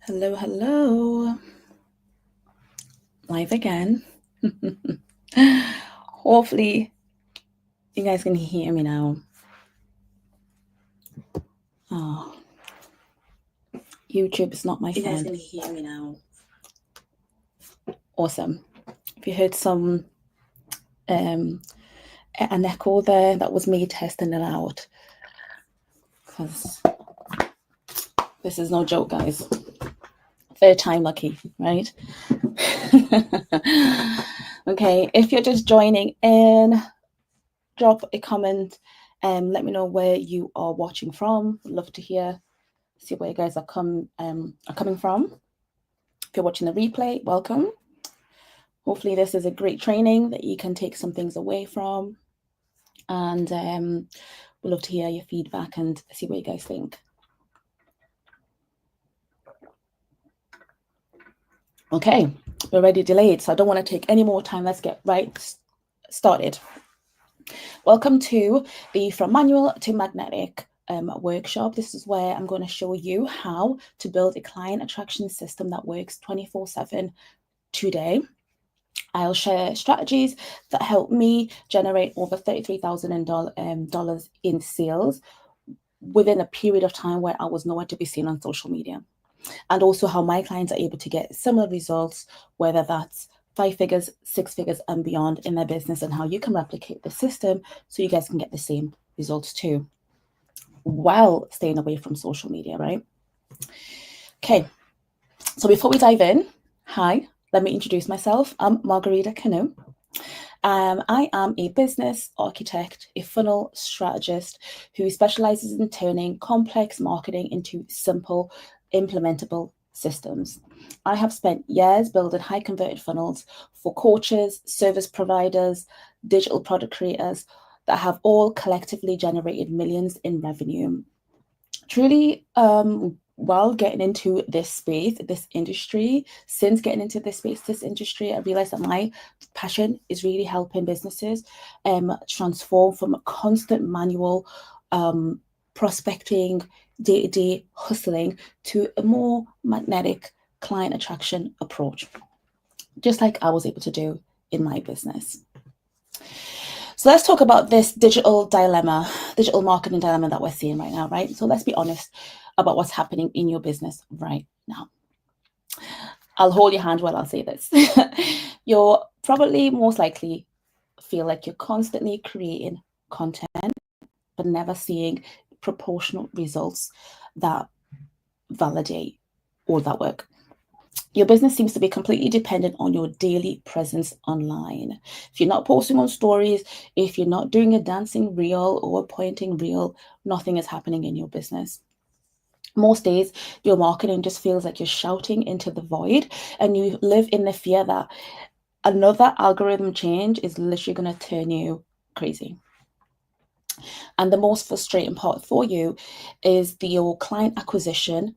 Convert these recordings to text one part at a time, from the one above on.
Hello, hello. Live again. Hopefully, you guys can hear me now. Oh, YouTube is not my friend. You guys can hear me now. Awesome. If you heard an echo there, that was me testing it out. Because this is no joke, guys. Third time lucky, right? Okay, if you're just joining in, drop a comment and let me know where you are watching from. Love to see where you guys are coming from. If you're watching the replay, welcome. Hopefully this is a great training that you can take some things away from, and we'd love to hear your feedback and see what you guys think. Okay, we're already delayed, so I don't want to take any more time. Let's get right started. Welcome to the From Manual to Magnetic workshop. This is where I'm going to show you how to build a client attraction system that works 24/7 today. I'll share strategies that help me generate over $33,000 in sales within a period of time where I was nowhere to be seen on social media. And also how my clients are able to get similar results, whether that's 5 figures, 6 figures and beyond in their business, and how you can replicate the system so you guys can get the same results too, while staying away from social media, right? Okay, so before we dive in, hi, let me introduce myself. I'm Margarita Cano. I am a business architect, a funnel strategist who specializes in turning complex marketing into simple, implementable systems. I have spent years building high converted funnels for coaches, service providers, digital product creators that have all collectively generated millions in revenue. Truly, while getting into this space, this industry, I realized that my passion is really helping businesses transform from a constant manual prospecting, day-to-day hustling to a more magnetic client attraction approach, just like I was able to do in my business. So let's talk about this digital marketing dilemma that we're seeing right now, right? So let's be honest about what's happening in your business right now. I'll hold your hand while I'll say this. You're probably most likely feel like you're constantly creating content, but never seeing proportional results that validate all that work. Your business seems to be completely dependent on your daily presence online. If you're not posting on stories, if you're not doing a dancing reel or a pointing reel, nothing is happening in your business. Most days, your marketing just feels like you're shouting into the void, and you live in the fear that another algorithm change is literally going to turn you crazy. And the most frustrating part for you is your client acquisition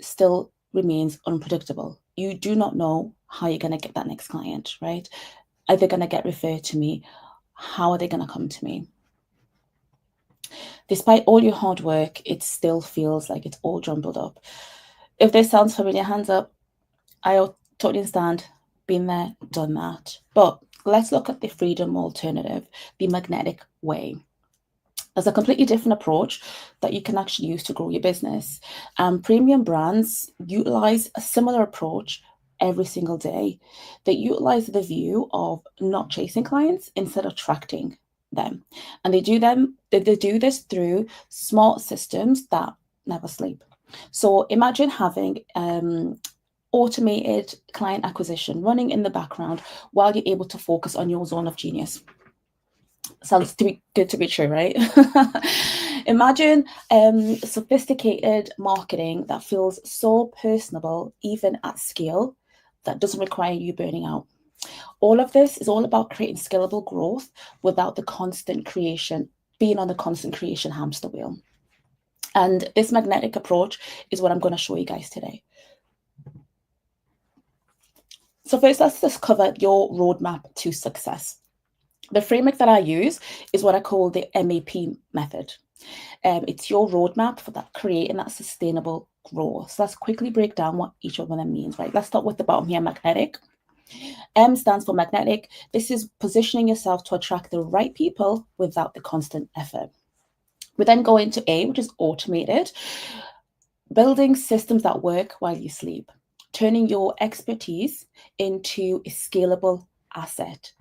still remains unpredictable. You do not know how you're going to get that next client, right? Are they going to get referred to me? How are they going to come to me? Despite all your hard work, it still feels like it's all jumbled up. If this sounds familiar, hands up. I totally understand. Been there, done that. But let's look at the freedom alternative, the magnetic way. There's a completely different approach that you can actually use to grow your business. Premium brands utilize a similar approach every single day. They utilize the view of not chasing clients, instead of attracting them. And they do this through smart systems that never sleep. So imagine having automated client acquisition running in the background while you're able to focus on your zone of genius. Sounds good to be true, right? Imagine sophisticated marketing that feels so personable, even at scale, that doesn't require you burning out. All of this is all about creating scalable growth without being on the constant creation hamster wheel. And this magnetic approach is what I'm going to show you guys today. So first, let's just cover your roadmap to success. The framework that I use is what I call the MAP method. It's your roadmap for that creating that sustainable growth. So let's quickly break down what each of them means, right? Let's start with the bottom here, magnetic. M stands for magnetic. This is positioning yourself to attract the right people without the constant effort. We then go into A, which is automated. Building systems that work while you sleep. Turning your expertise into a scalable asset,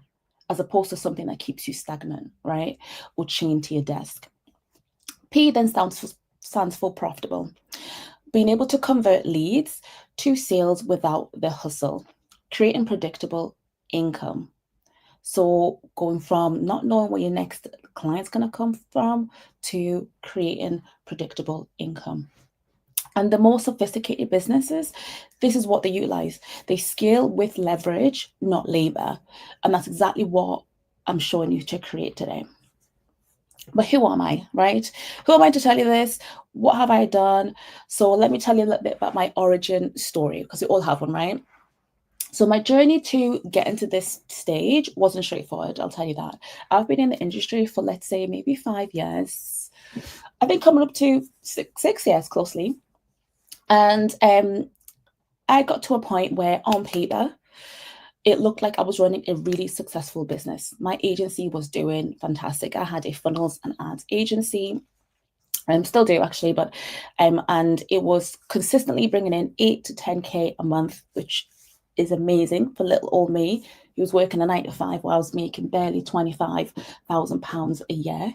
as opposed to something that keeps you stagnant, right? Or chained to your desk. P then stands for profitable. Being able to convert leads to sales without the hustle, creating predictable income. So going from not knowing where your next client's going to come from to creating predictable income. And the more sophisticated businesses, this is what they utilize. They scale with leverage, not labor. And that's exactly what I'm showing you to create today. But who am I, right? Who am I to tell you this? What have I done? So let me tell you a little bit about my origin story, because we all have one, right? So my journey to get into this stage wasn't straightforward, I'll tell you that. I've been in the industry for, let's say, maybe 5 years. I've been coming up to six years closely. And I got to a point where on paper, it looked like I was running a really successful business. My agency was doing fantastic. I had a funnels and ads agency. I still do actually, but and it was consistently bringing in 8 to 10K a month, which is amazing for little old me. He was working a 9 to 5 while I was making barely £25,000 a year.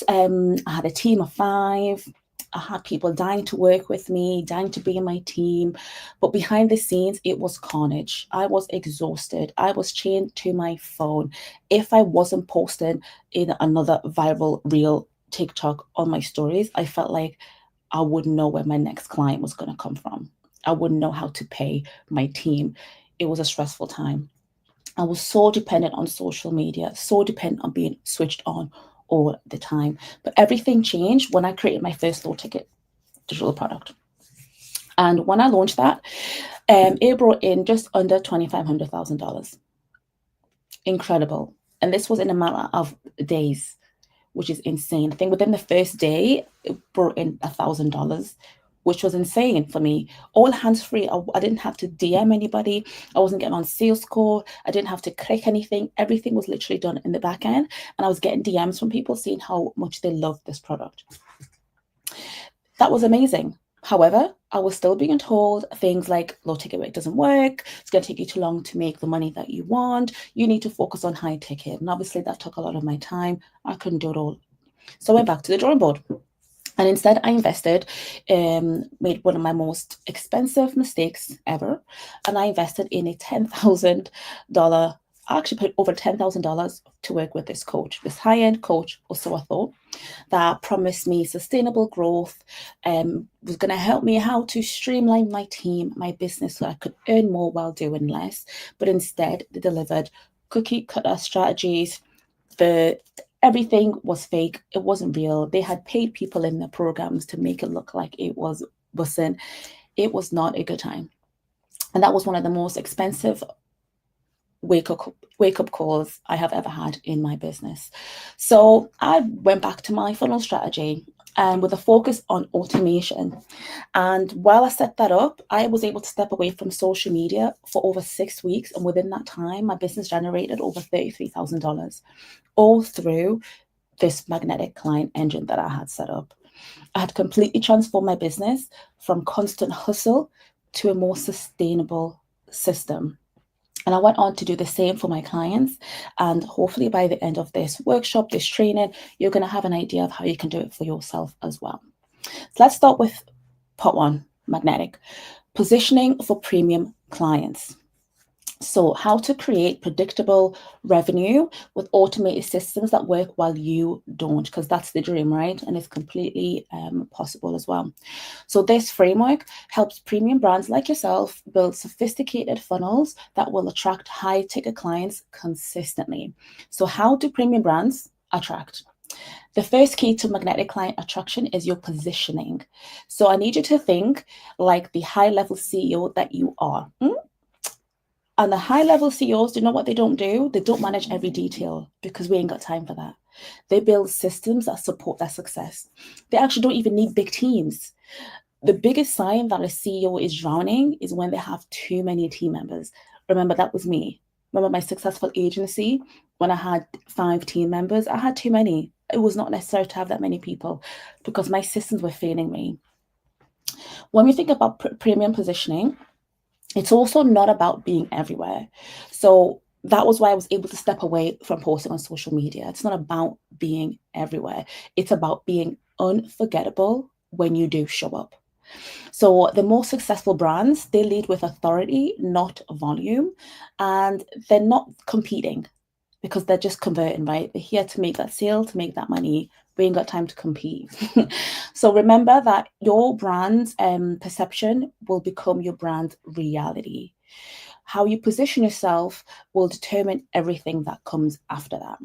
I had a team of 5. I had people dying to work with me, dying to be in my team. But behind the scenes, it was carnage. I was exhausted. I was chained to my phone. If I wasn't posting in another viral reel TikTok on my stories, I felt like I wouldn't know where my next client was going to come from. I wouldn't know how to pay my team. It was a stressful time. I was so dependent on social media, so dependent on being switched on all the time. But everything changed when I created my first low ticket digital product. And when I launched that, it brought in just under $2,500,000. Incredible. And this was in a matter of days, which is insane. I think within the first day, it brought in $1,000, which was insane for me. All hands-free. I didn't have to DM anybody. I wasn't getting on sales call. I didn't have to click anything. Everything was literally done in the back end. And I was getting DMs from people saying how much they loved this product. That was amazing. However, I was still being told things like low ticket rate doesn't work. It's going to take you too long to make the money that you want. You need to focus on high ticket. And obviously that took a lot of my time. I couldn't do it all. So I went back to the drawing board. And instead, I invested, made one of my most expensive mistakes ever. And I invested in a $10,000. I actually paid over $10,000 to work with this coach, this high-end coach, or so I thought, that promised me sustainable growth, was going to help me how to streamline my team, my business, so I could earn more while doing less. But instead, they delivered cookie cutter strategies. Everything was fake. It wasn't real. They had paid people in the programs to make it look like it wasn't. It was not a good time. And that was one of the most expensive wake up calls I have ever had in my business. So I went back to my funnel strategy and with a focus on automation. And while I set that up, I was able to step away from social media for over 6 weeks. And within that time, my business generated over $33,000, all through this magnetic client engine that I had set up. I had completely transformed my business from constant hustle to a more sustainable system. And I went on to do the same for my clients. And hopefully by the end of this workshop, this training, you're going to have an idea of how you can do it for yourself as well. So let's start with part 1, magnetic. Positioning for premium clients. So how to create predictable revenue with automated systems that work while you don't, because that's the dream, right? And it's completely possible as well. So this framework helps premium brands like yourself build sophisticated funnels that will attract high ticket clients consistently. So how do premium brands attract? The first key to magnetic client attraction is your positioning. So I need you to think like the high level CEO that you are. And the high level CEOs, do you know what they don't do? They don't manage every detail because we ain't got time for that. They build systems that support their success. They actually don't even need big teams. The biggest sign that a CEO is drowning is when they have too many team members. Remember, that was me. Remember my successful agency? When I had 5 team members, I had too many. It was not necessary to have that many people because my systems were failing me. When we think about premium positioning, it's also not about being everywhere. So that was why I was able to step away from posting on social media. It's not about being everywhere. It's about being unforgettable when you do show up. So the most successful brands, they lead with authority, not volume, and they're not competing because they're just converting, right? They're here to make that sale, to make that money. We ain't got time to compete. So remember that your brand's perception will become your brand reality. How you position yourself will determine everything that comes after that.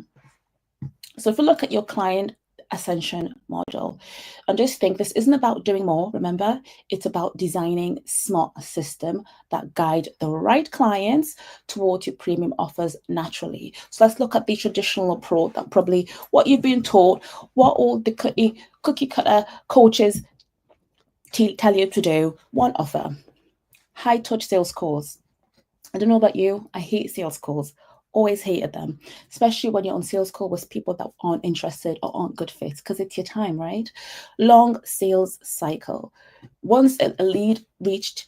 So if you look at your client ascension model and just think, this isn't about doing more. Remember, it's about designing smart system that guide the right clients towards your premium offers naturally. So let's look at the traditional approach, that probably what you've been taught, what all the cookie cutter coaches tell you to do. One offer, high touch sales calls. I don't know about you, I hate sales calls. Always hated them, especially when you're on sales call with people that aren't interested or aren't good fits, because it's your time, right? Long sales cycle. Once a lead reached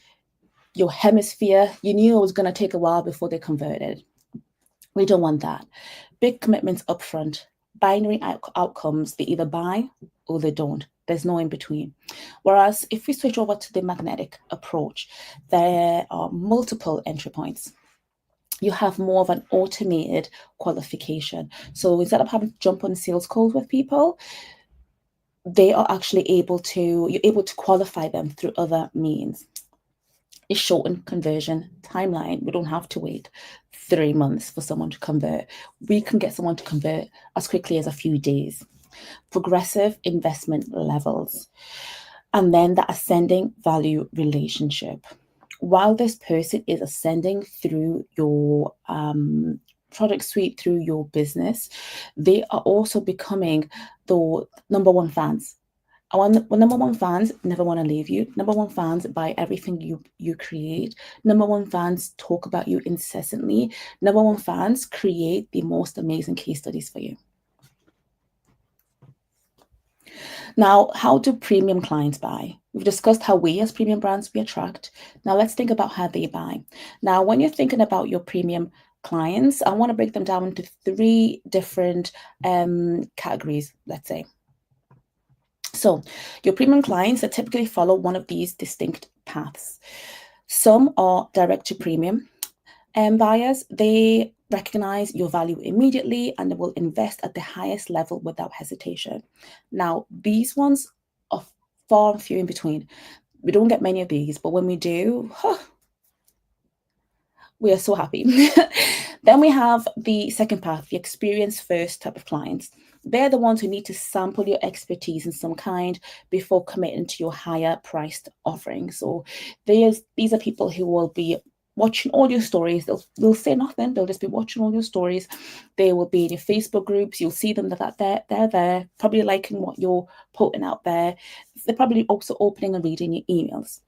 your hemisphere, you knew it was going to take a while before they converted. We don't want that. Big commitments upfront, binary outcomes. They either buy or they don't. There's no in between. Whereas if we switch over to the magnetic approach, there are multiple entry points. You have more of an automated qualification. So instead of having to jump on sales calls with people, they are actually you're able to qualify them through other means. A shortened conversion timeline. We don't have to wait 3 months for someone to convert. We can get someone to convert as quickly as a few days. Progressive investment levels. And then the ascending value relationship. While this person is ascending through your product suite, through your business, they are also becoming the number one fans. Number one fans never want to leave you. Number one fans buy everything you create. Number one fans talk about you incessantly. Number one fans create the most amazing case studies for you. Now, how do premium clients buy? We've discussed how we as premium brands, we attract. Now let's think about how they buy. Now, when you're thinking about your premium clients, I want to break them down into 3 different categories, let's say. So your premium clients that typically follow one of these distinct paths. Some are direct to premium buyers. They recognize your value immediately and they will invest at the highest level without hesitation. Now, these ones are far and few in between. We don't get many of these, but when we do, we are so happy. Then we have the second path, the experience first type of clients. They're the ones who need to sample your expertise in some kind before committing to your higher priced offering. So these are people who will be watching all your stories. They'll say nothing. They'll just be watching all your stories. They will be in your Facebook groups. You'll see them that they're there, probably liking what you're putting out there. They're probably also opening and reading your emails.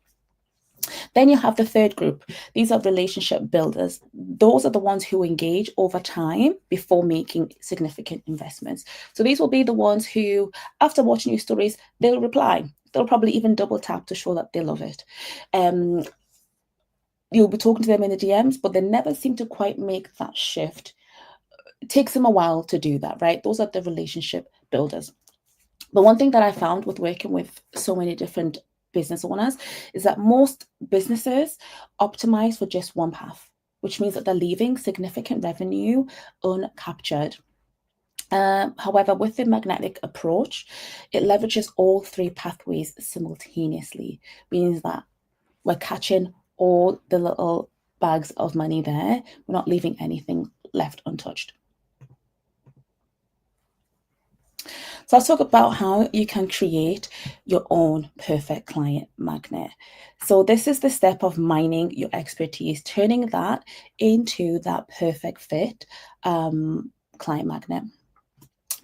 Then you have the third group. These are relationship builders. Those are the ones who engage over time before making significant investments. So these will be the ones who, after watching your stories, they'll reply. They'll probably even double tap to show that they love it. You'll be talking to them in the DMs, but they never seem to quite make that shift. It takes them a while to do that, right? Those are the relationship builders. But one thing that I found with working with so many different business owners is that most businesses optimize for just one path, which means that they're leaving significant revenue uncaptured. However, with the magnetic approach, it leverages all 3 pathways simultaneously, means that we're catching all the little bags of money there. We're not leaving anything left untouched. So let's talk about how you can create your own perfect client magnet. So this is the step of mining your expertise, turning that into that perfect fit client magnet.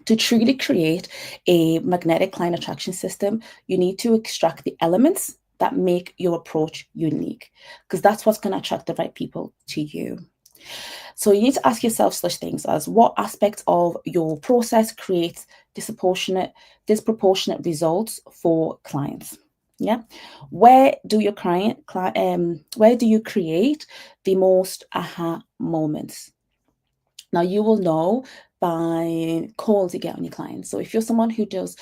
To truly create a magnetic client attraction system, you need to extract the elements that make your approach unique, because that's what's going to attract the right people to you. So you need to ask yourself such things as, what aspect of your process creates disproportionate results for clients? Yeah. Where do you create the most aha moments? Now, you will know by calls you get on your clients. So if you're someone who does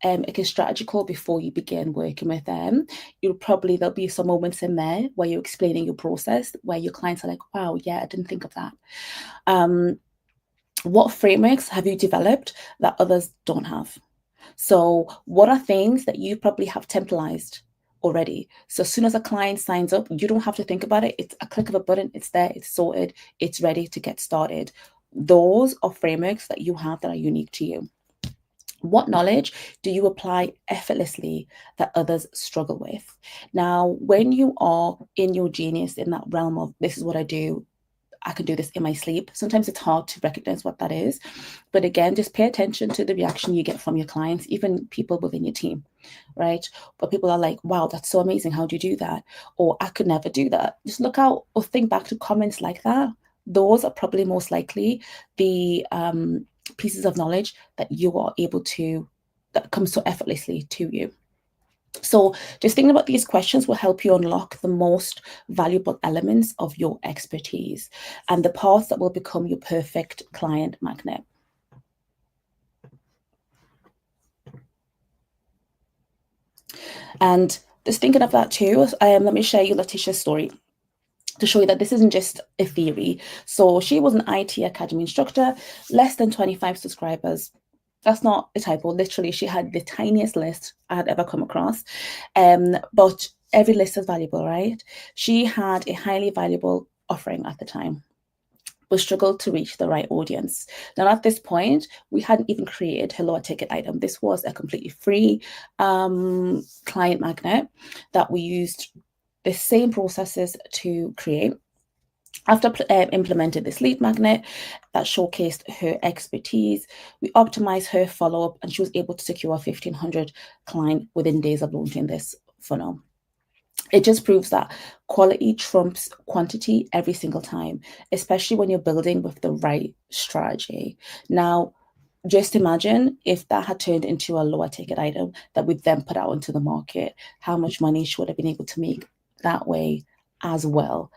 like a strategy call before you begin working with them, there'll be some moments in there where you're explaining your process, where your clients are like, wow, yeah, I didn't think of that. What frameworks have you developed that others don't have? So what are things that you probably have templarized already? So as soon as a client signs up, you don't have to think about it. It's a click of a button. It's there. It's sorted. It's ready to get started. Those are frameworks that you have that are unique to you. What knowledge do you apply effortlessly that others struggle with? Now, when you are in your genius, in that realm of, this is what I do, I can do this in my sleep, sometimes it's hard to recognize what that is. But again, just pay attention to the reaction you get from your clients, even people within your team, right? But people are like, wow, that's so amazing. How do you do that? Or I could never do that. Just look out or think back to comments like that. Those are probably most likely the pieces of knowledge that you are able to, that comes so effortlessly to you. So just thinking about these questions will help you unlock the most valuable elements of your expertise and the paths that will become your perfect client magnet. And just thinking of that too, let me share you Letitia's story to show you that this isn't just a theory. So she was an IT Academy instructor, less than 25 subscribers. That's not a typo. Literally, she had the tiniest list I had ever come across. But every list is valuable, right? She had a highly valuable offering at the time, but struggled to reach the right audience. Now, at this point, we hadn't even created her lower ticket item. This was a completely free client magnet that we used the same processes to create. After implemented this lead magnet that showcased her expertise, we optimized her follow-up and she was able to secure 1,500 clients within days of launching this funnel. It just proves that quality trumps quantity every single time, especially when you're building with the right strategy. Now, just imagine if that had turned into a lower ticket item that we then put out into the market, how much money she would have been able to make that way as well.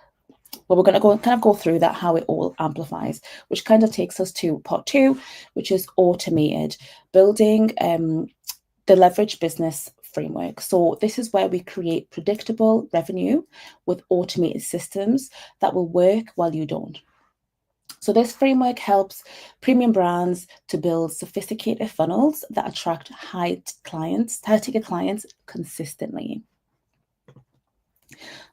But we're going to go through that, how it all amplifies, which kind of takes us to part 2, which is automated, building the leverage business framework. So this is where we create predictable revenue with automated systems that will work while you don't. So this framework helps premium brands to build sophisticated funnels that attract high-ticket clients consistently.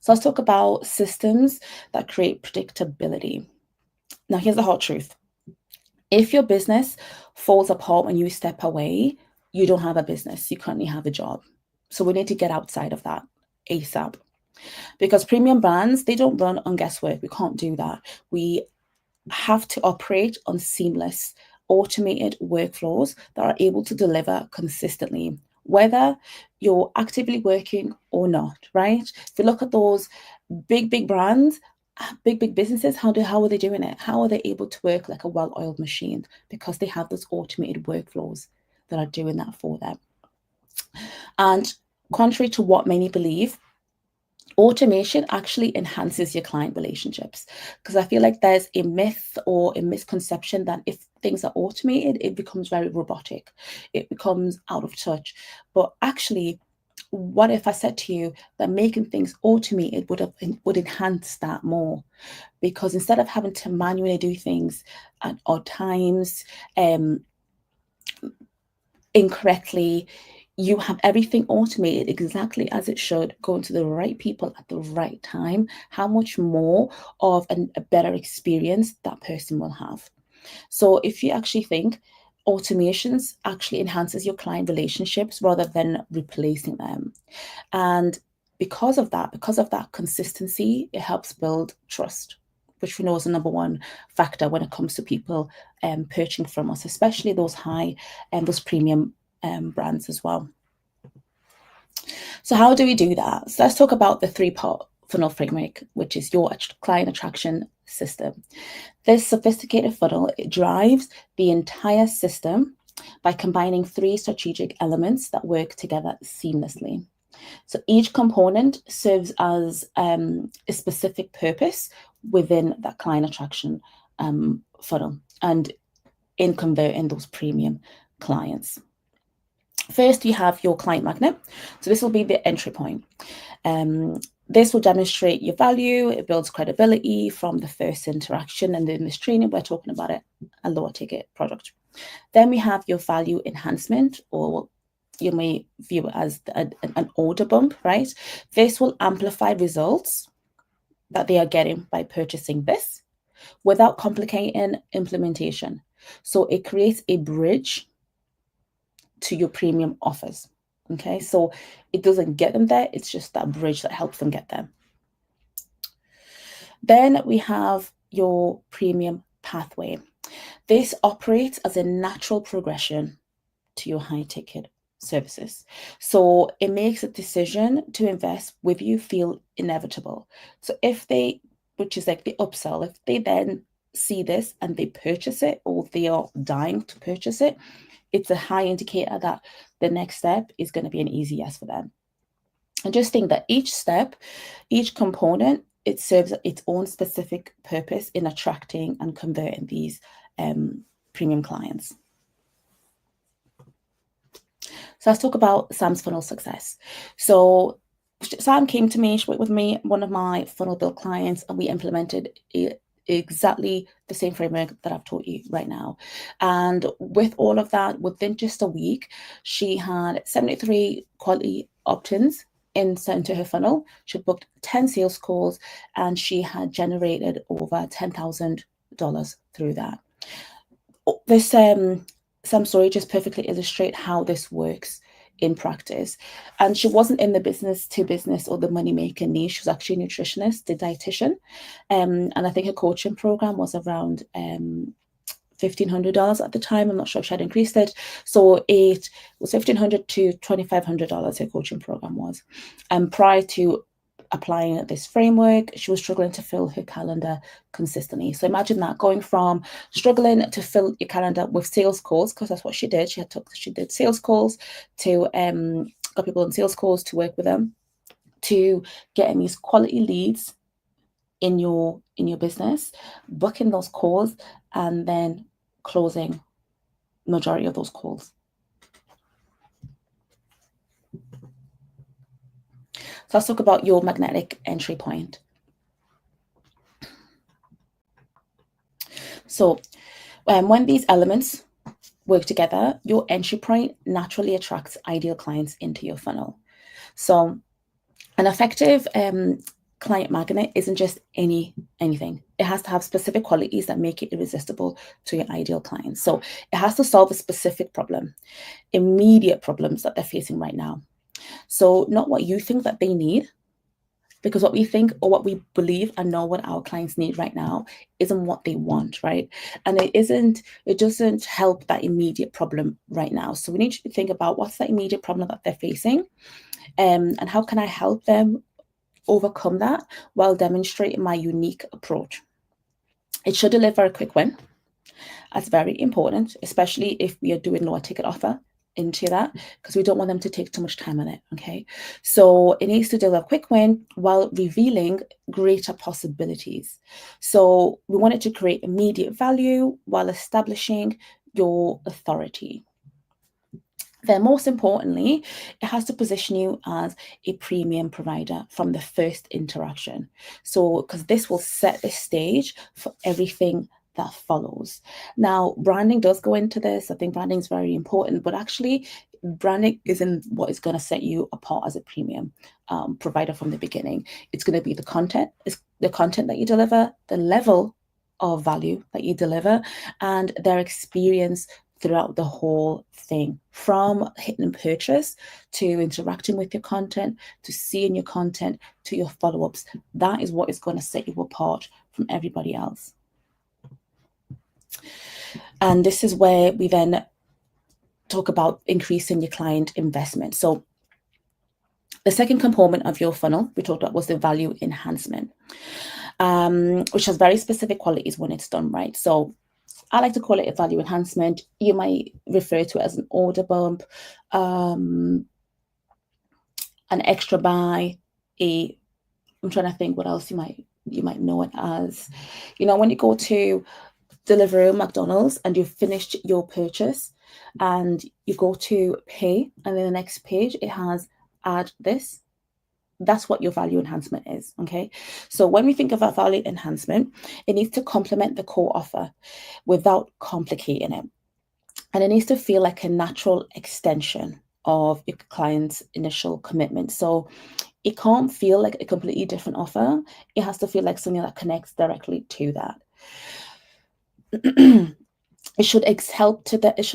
So let's talk about systems that create predictability. Now, here's the hard truth. If your business falls apart when you step away, you don't have a business. You currently have a job. So we need to get outside of that ASAP. Because premium brands, they don't run on guesswork. We can't do that. We have to operate on seamless, automated workflows that are able to deliver consistently, whether you're actively working or not, right? If you look at those big brands, big businesses, how are they doing it? How are they able to work like a well-oiled machine? Because they have those automated workflows that are doing that for them. And contrary to what many believe, automation actually enhances your client relationships, because I feel like there's a myth or a misconception that if things are automated, it becomes very robotic, it becomes out of touch. But actually, what if I said to you that making things automated would enhance that more? Because instead of having to manually do things at odd times, incorrectly, you have everything automated exactly as it should, going to the right people at the right time. How much more of a better experience that person will have? So if you actually think, automations actually enhances your client relationships rather than replacing them. And because of that consistency, it helps build trust, which we know is the number one factor when it comes to people purchasing from us, especially those high and those premium brands as well. So how do we do that? So let's talk about the 3-part funnel framework, which is your client attraction system. This sophisticated funnel, it drives the entire system by combining 3 strategic elements that work together seamlessly. So each component serves as a specific purpose within that client attraction funnel and in converting those premium clients. First, you have your client magnet. So this will be the entry point. This will demonstrate your value. It builds credibility from the first interaction. And in this training, we're talking about a lower ticket product. Then we have your value enhancement, or you may view it as an order bump, right? This will amplify results that they are getting by purchasing this without complicating implementation. So it creates a bridge to your premium offers. Okay, so it doesn't get them there, it's just that bridge that helps them get there. Then we have your premium pathway. This operates as a natural progression to your high ticket services. So it makes a decision to invest with you feel inevitable. So if they, which is like the upsell, if they then see this and they purchase it, or they are dying to purchase it, it's a high indicator that the next step is going to be an easy yes for them. And just think that each step, each component, it serves its own specific purpose in attracting and converting these premium clients. So let's talk about Sam's funnel success. So Sam came to me, she worked with me, one of my funnel build clients, and we implemented exactly the same framework that I've taught you right now. And with all of that, within just a week, she had 73 quality opt-ins into her funnel. She booked 10 sales calls, and she had generated over $10,000 through that. This Sam story just perfectly illustrates how this works in practice. And she wasn't in the business to business or the money making niche. She was actually a nutritionist, a dietitian. And I think her coaching program was around $1,500 at the time. I'm not sure if she had increased it. So it was $1,500 to $2,500 her coaching program was. And prior to applying this framework, she was struggling to fill her calendar consistently. So imagine that, going from struggling to fill your calendar with sales calls, because that's what she did. She did sales calls to got people on sales calls to work with them, to getting these quality leads in your business, booking those calls, and then closing majority of those calls. So let's talk about your magnetic entry point. So when these elements work together, your entry point naturally attracts ideal clients into your funnel. So an effective client magnet isn't just anything. It has to have specific qualities that make it irresistible to your ideal clients. So it has to solve a specific problem, immediate problems that they're facing right now. So not what you think that they need, because what we think or what we believe and know what our clients need right now isn't what they want, right? And it doesn't help that immediate problem right now. So we need to think about what's that immediate problem that they're facing, and how can I help them overcome that while demonstrating my unique approach. It should deliver a quick win. That's very important, especially if we are doing lower ticket offer into that, because we don't want them to take too much time on it. Okay, so it needs to deliver a quick win while revealing greater possibilities. So we want it to create immediate value while establishing your authority. Then most importantly, it has to position you as a premium provider from the first interaction. So because this will set the stage for everything that follows. Now, branding does go into this. I think branding is very important, but actually branding isn't what is going to set you apart as a premium provider from the beginning. It's going to be the content. It's the content that you deliver, the level of value that you deliver, and their experience throughout the whole thing, from hitting purchase to interacting with your content, to seeing your content, to your follow-ups. That is what is going to set you apart from everybody else. And this is where we then talk about increasing your client investment. So the second component of your funnel we talked about was the value enhancement, which has very specific qualities when it's done right. So I like to call it a value enhancement. You might refer to it as an order bump, an extra buy, I'm trying to think what else you might know it as. You know, when you go to Deliveroo, McDonald's, and you've finished your purchase and you go to pay, and then the next page it has add this. That's what your value enhancement is. Okay, so when we think of a value enhancement, it needs to complement the core offer without complicating it, and it needs to feel like a natural extension of your client's initial commitment. So it can't feel like a completely different offer. It has to feel like something that connects directly to that. It should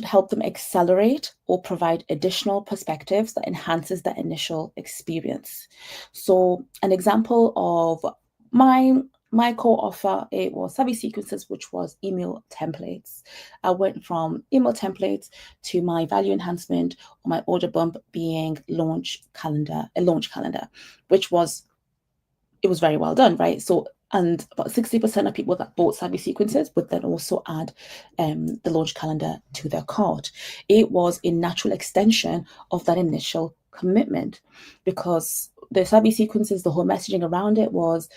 help them accelerate or provide additional perspectives that enhances that initial experience. So an example of my core offer, it was Savvy Sequences, which was email templates. I went from email templates to my value enhancement or my order bump being a launch calendar, which was very well done, right? So, and about 60% of people that bought Savvy Sequences would then also add the launch calendar to their cart. It was a natural extension of that initial commitment, because the Savvy Sequences, the whole messaging around it was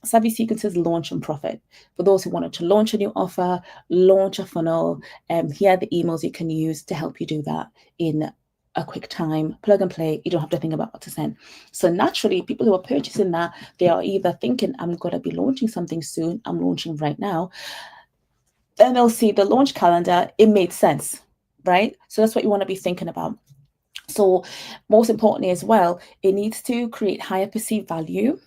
Savvy Sequences launch and profit. For those who wanted to launch a new offer, launch a funnel, here are the emails you can use to help you do that in a quick time, plug and play. You don't have to think about what to send. So naturally, people who are purchasing that, they are either thinking, I'm going to be launching something soon, I'm launching right now. Then they'll see the launch calendar, it made sense, right? So that's what you want to be thinking about. So most importantly as well, it needs to create higher perceived value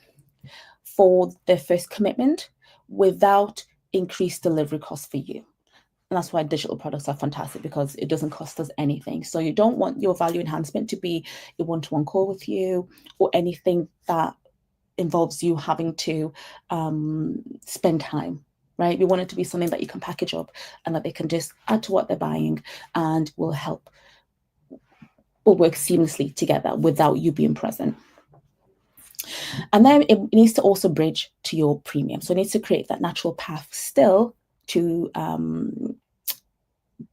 for the first commitment without increased delivery costs for you. And that's why digital products are fantastic, because it doesn't cost us anything. So you don't want your value enhancement to be a one-to-one call with you or anything that involves you having to spend time, right? We want it to be something that you can package up and that they can just add to what they're buying and will work seamlessly together without you being present. And then it needs to also bridge to your premium. So it needs to create that natural path still to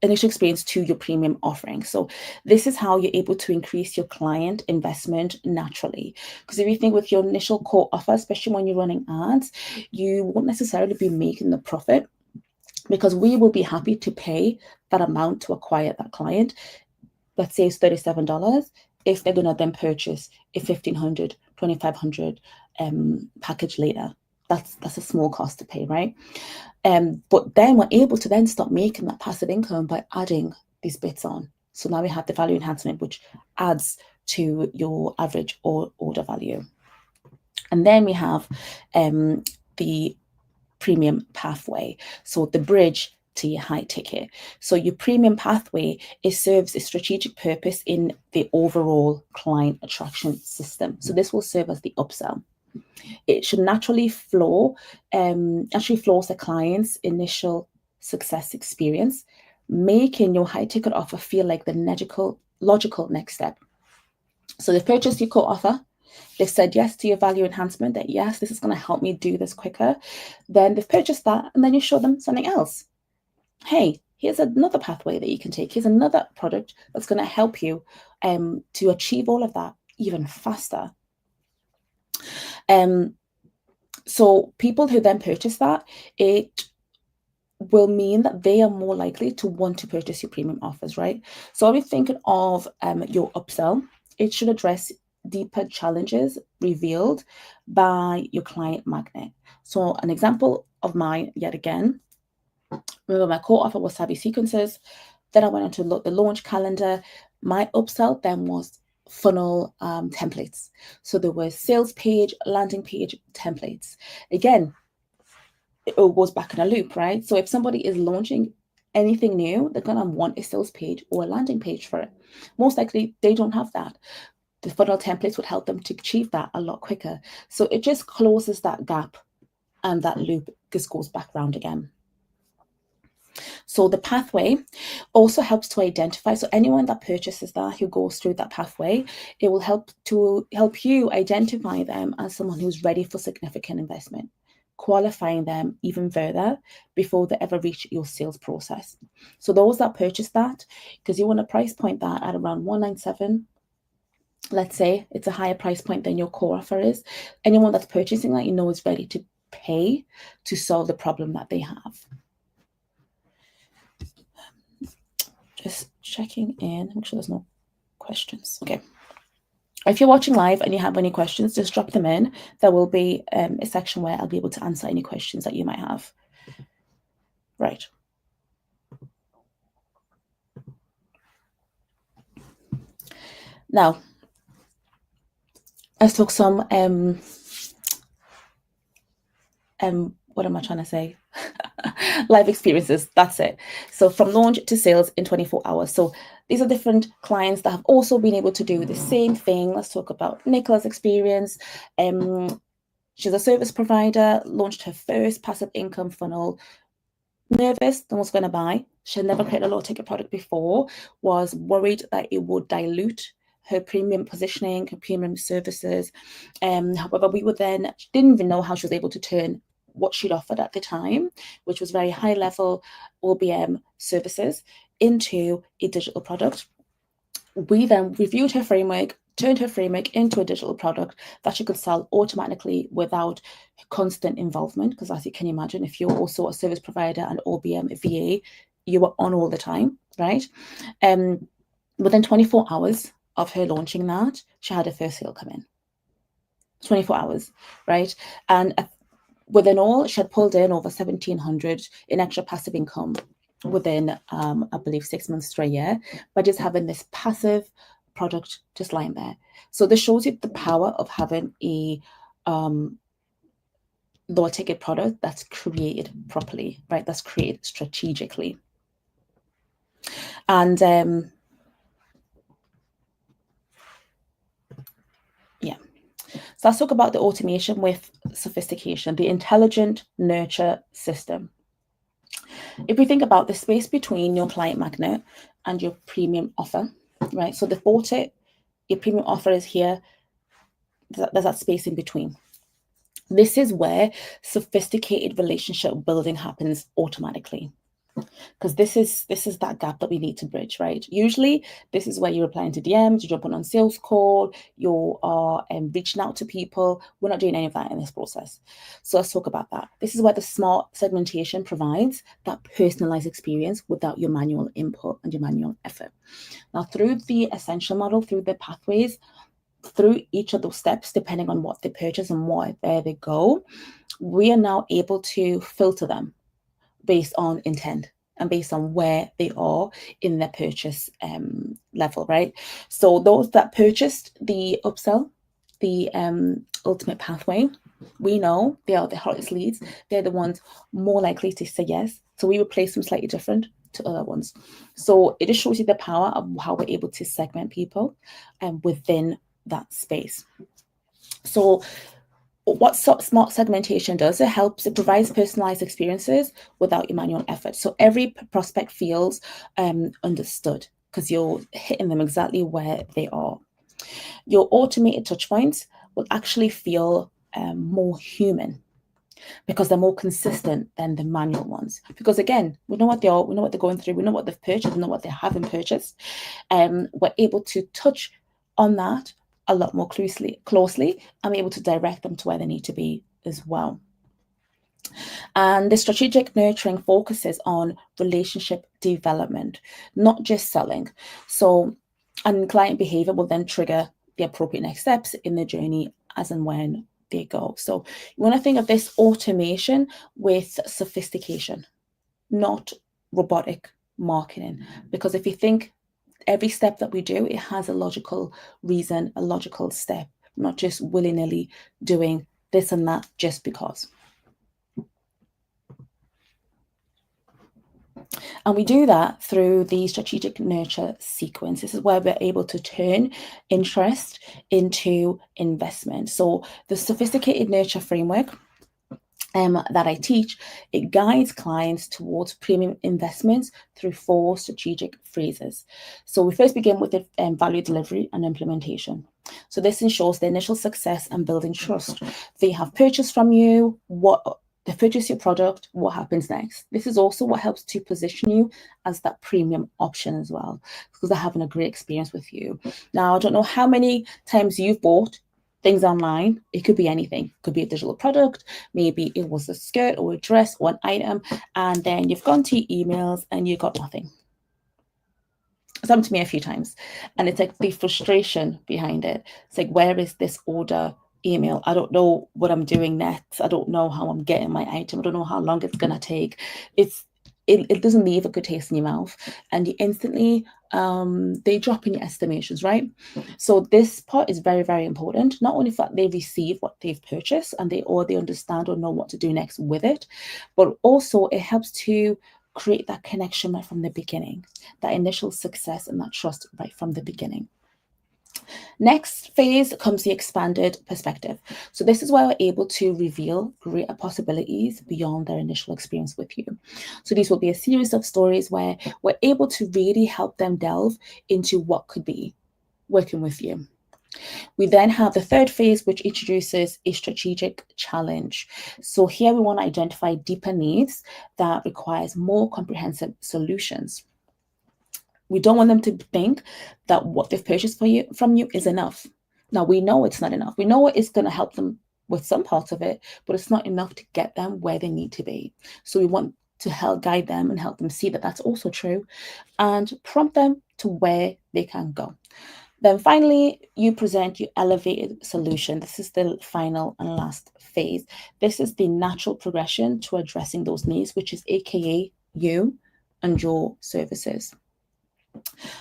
initial experience to your premium offering. So this is how you're able to increase your client investment naturally. Because if you think with your initial core offer, especially when you're running ads, you won't necessarily be making the profit, because we will be happy to pay that amount to acquire that client. Let's say it's $37 if they're going to then purchase a $1,500, $2,500 package later. That's a small cost to pay, right? But then we're able to then start making that passive income by adding these bits on. So now we have the value enhancement, which adds to your average order value. And then we have the premium pathway. So the bridge to your high ticket. So your premium pathway, it serves a strategic purpose in the overall client attraction system. So this will serve as the upsell. It should naturally flows the client's initial success experience, making your high ticket offer feel like the logical next step. So they've purchased your core offer, they've said yes to your value enhancement, that yes, this is going to help me do this quicker. Then they've purchased that, and then you show them something else. Hey, here's another pathway that you can take. Here's another product that's going to help you to achieve all of that even faster. So people who then purchase that, it will mean that they are more likely to want to purchase your premium offers, right? So when we're thinking of your upsell, it should address deeper challenges revealed by your client magnet. So an example of mine, yet again, remember my core offer was Savvy Sequences. Then I went on to the launch calendar. My upsell then was funnel templates. So there were sales page, landing page templates. Again, it goes back in a loop, right? So if somebody is launching anything new, they're going to want a sales page or a landing page for it. Most likely, they don't have that. The funnel templates would help them to achieve that a lot quicker. So it just closes that gap, and that loop just goes back round again. So the pathway also helps to identify. So anyone that purchases that, who goes through that pathway, it will help you identify them as someone who's ready for significant investment, qualifying them even further before they ever reach your sales process. So those that purchase that, because you want to price point that at around 197, let's say it's a higher price point than your core offer is, anyone that's purchasing that, is ready to pay to solve the problem that they have. Just checking in, make sure there's no questions. Okay. If you're watching live and you have any questions, just drop them in. There will be a section where I'll be able to answer any questions that you might have. Right. Now, let's talk some, what am I trying to say? Live experiences, that's it. So from launch to sales in 24 hours. So these are different clients that have also been able to do the same thing. Let's talk about Nicola's experience. She's a service provider, launched her first passive income funnel. Nervous, no one's going to buy. She had never created a low ticket product before, was worried that it would dilute her premium positioning, her premium services. However, didn't even know how she was able to turn what she'd offered at the time, which was very high level OBM services, into a digital product. We then reviewed her framework, turned her framework into a digital product that she could sell automatically without constant involvement. Because as you can imagine, if you're also a service provider and OBM VA, you were on all the time, right? Within 24 hours of her launching that, she had her first sale come in. 24 hours, right? And within all, she had pulled in over 1,700 in extra passive income within, I believe, 6 months to a year, by just having this passive product just lying there. So this shows you the power of having a lower ticket product that's created properly, right? That's created strategically. And yeah. So let's talk about the automation with sophistication, the intelligent nurture system. If we think about the space between your client magnet and your premium offer, right? So they've bought it, your premium offer is here, there's that space in between. This is where sophisticated relationship building happens automatically. Because this is that gap that we need to bridge, right? Usually, this is where you're replying to DMs, you're jumping on sales call, you are reaching out to people. We're not doing any of that in this process. So let's talk about that. This is where the smart segmentation provides that personalized experience without your manual input and your manual effort. Now, through the essential model, through the pathways, through each of those steps, depending on what they purchase and where they go, we are now able to filter them based on intent and based on where they are in their purchase level, right? So those that purchased the upsell, the ultimate pathway, we know they are the hottest leads. They're the ones more likely to say yes. So we would place them slightly different to other ones. So it just shows you the power of how we're able to segment people within that space. So what smart segmentation does, it provides personalized experiences without your manual effort. So every prospect feels understood because you're hitting them exactly where they are. Your automated touch points will actually feel more human because they're more consistent than the manual ones. Because again, we know what they are, we know what they're going through, we know what they've purchased, we know what they haven't purchased. We're able to touch on that a lot more closely and be able to direct them to where they need to be as well. And the strategic nurturing focuses on relationship development, not just selling. So, and client behavior will then trigger the appropriate next steps in the journey as and when they go. So you want to think of this automation with sophistication, not robotic marketing. Because if you think every step that we do, it has a logical reason, a logical step, not just willy-nilly doing this and that just because. And we do that through the strategic nurture sequence. This is where we're able to turn interest into investment. So the sophisticated nurture framework that I teach, it guides clients towards premium investments through 4 strategic phases. So we first begin with the value delivery and implementation. So this ensures the initial success and building trust. They have purchased from you, they purchase your product, what happens next? This is also what helps to position you as that premium option as well, because they're having a great experience with you. Now, I don't know how many times you've bought things online. It could be anything. It could be a digital product. Maybe it was a skirt or a dress or an item, and then you've gone to your emails and you got nothing. It's happened to me a few times, and it's like the frustration behind it. It's like, where is this order email? I don't know what I'm doing next. I don't know how I'm getting my item. I don't know how long it's gonna take. It doesn't leave a good taste in your mouth, and you instantly they drop in your estimations, right? So this part is very, very important. Not only that they receive what they've purchased and they understand or know what to do next with it, but also it helps to create that connection right from the beginning, that initial success and that trust right from the beginning. Next phase comes the expanded perspective. So this is where we're able to reveal greater possibilities beyond their initial experience with you. So these will be a series of stories where we're able to really help them delve into what could be working with you. We then have the third phase, which introduces a strategic challenge. So here we want to identify deeper needs that requires more comprehensive solutions. We don't want them to think that what they've purchased from you is enough. Now, we know it's not enough. We know it's going to help them with some parts of it, but it's not enough to get them where they need to be. So we want to help guide them and help them see that that's also true and prompt them to where they can go. Then finally, you present your elevated solution. This is the final and last phase. This is the natural progression to addressing those needs, which is AKA you and your services.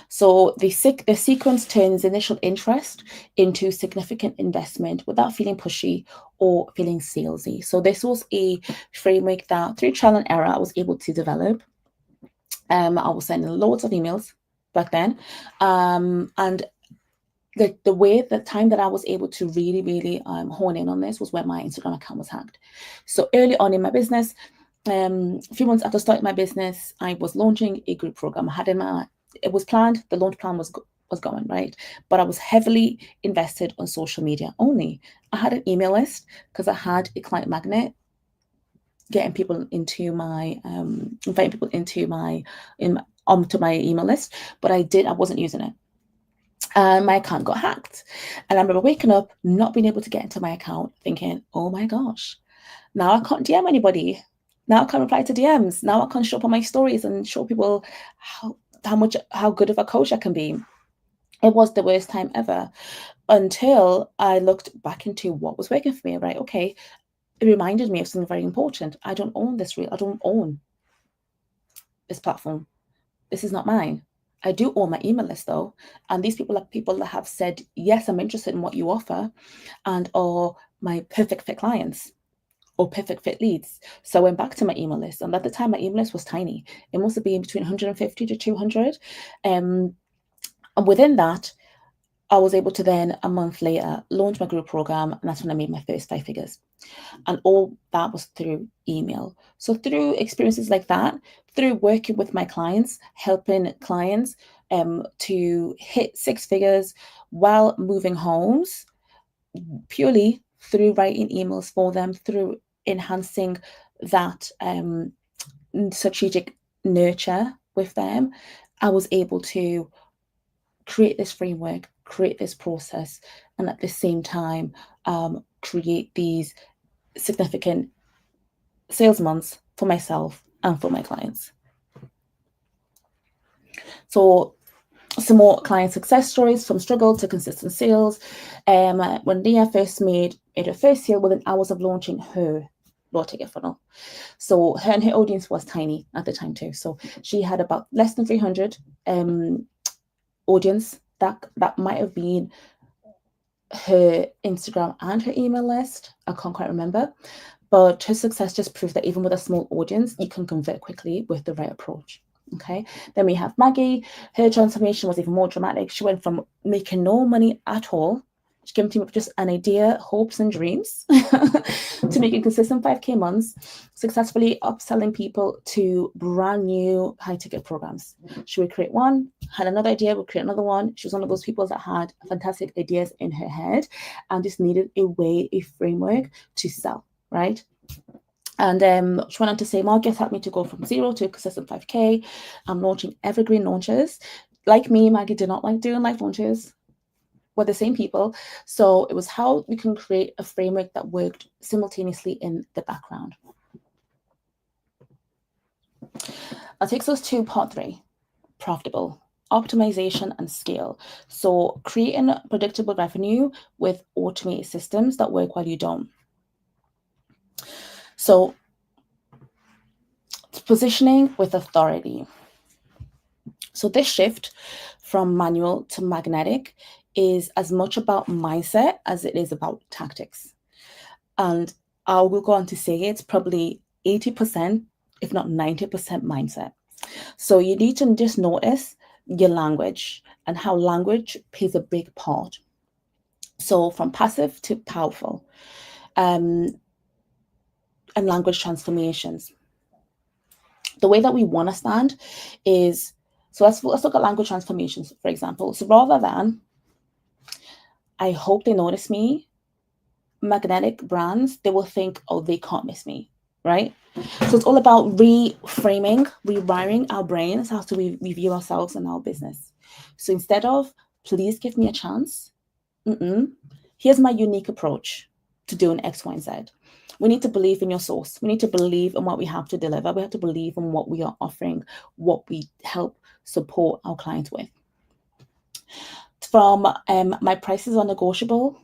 So the sequence turns initial interest into significant investment without feeling pushy or feeling salesy. So this was a framework that through trial and error, I was able to develop. I was sending loads of emails back then. And the time that I was able to really hone in on this was when my Instagram account was hacked. So early on in my business, a few months after starting my business, I was launching a group program. It was planned, the launch plan was going, right? But I was heavily invested on social media only. I had an email list because I had a client magnet, getting people into my inviting people onto my email list, but I wasn't using it. And my account got hacked. And I remember waking up, not being able to get into my account, thinking, oh my gosh, now I can't DM anybody. Now I can't reply to DMs. Now I can't show up on my stories and show people how good of a coach I can be. It was the worst time ever until I looked back into what was working for me. Right, okay, it reminded me of something very important. I don't own this reel. I don't own this platform. This is not mine. I do own my email list though, and these people are people that have said, yes, I'm interested in what you offer, and are my perfect fit clients or perfect fit leads. So I went back to my email list, and at the time my email list was tiny. It must have been between 150 to 200. And within that, I was able to then, a month later, launch my group program, and that's when I made my first 5 figures. And all that was through email. So through experiences like that, through working with my clients, helping clients to hit 6 figures while moving homes, purely through writing emails for them, through enhancing that strategic nurture with them, I was able to create this framework, create this process, and at the same time, create these significant sales months for myself and for my clients. So some more client success stories, from struggle to consistent sales. When Nia first made her first sale within hours of launching her low ticket funnel. So her and her audience was tiny at the time too. So she had about less than 300 audience. That might have been her Instagram and her email list. I can't quite remember. But her success just proves that even with a small audience, you can convert quickly with the right approach. Okay. Then we have Maggie. Her transformation was even more dramatic. She went from making no money at all, she came to me with just an idea, hopes, and dreams, to making consistent 5K months, successfully upselling people to brand new high ticket programs. She would create one, had another idea, would create another one. She was one of those people that had fantastic ideas in her head and just needed a way, a framework to sell, right? And she went on to say, Margaret helped me to go from 0 to a consistent 5K. I'm launching evergreen launches. Like me, Maggie did not like doing live launches. We're the same people. So it was how we can create a framework that worked simultaneously in the background. That takes us to part 3, profitable, optimization and scale. So creating predictable revenue with automated systems that work while you don't. So positioning with authority. So this shift from manual to magnetic is as much about mindset as it is about tactics. And I will go on to say it's probably 80%, if not 90% mindset. So you need to just notice your language and how language plays a big part. So from passive to powerful, and language transformations. The way that we want to stand is, so let's look at language transformations, for example. So rather than, I hope they notice me, magnetic brands, they will think, oh, they can't miss me, right? So it's all about reframing, rewiring our brains as to we view ourselves and our business. So instead of, please give me a chance, here's my unique approach to doing X, Y, and Z. We need to believe in your source. We need to believe in what we have to deliver. We have to believe in what we are offering, what we help support our clients with. From my prices are negotiable.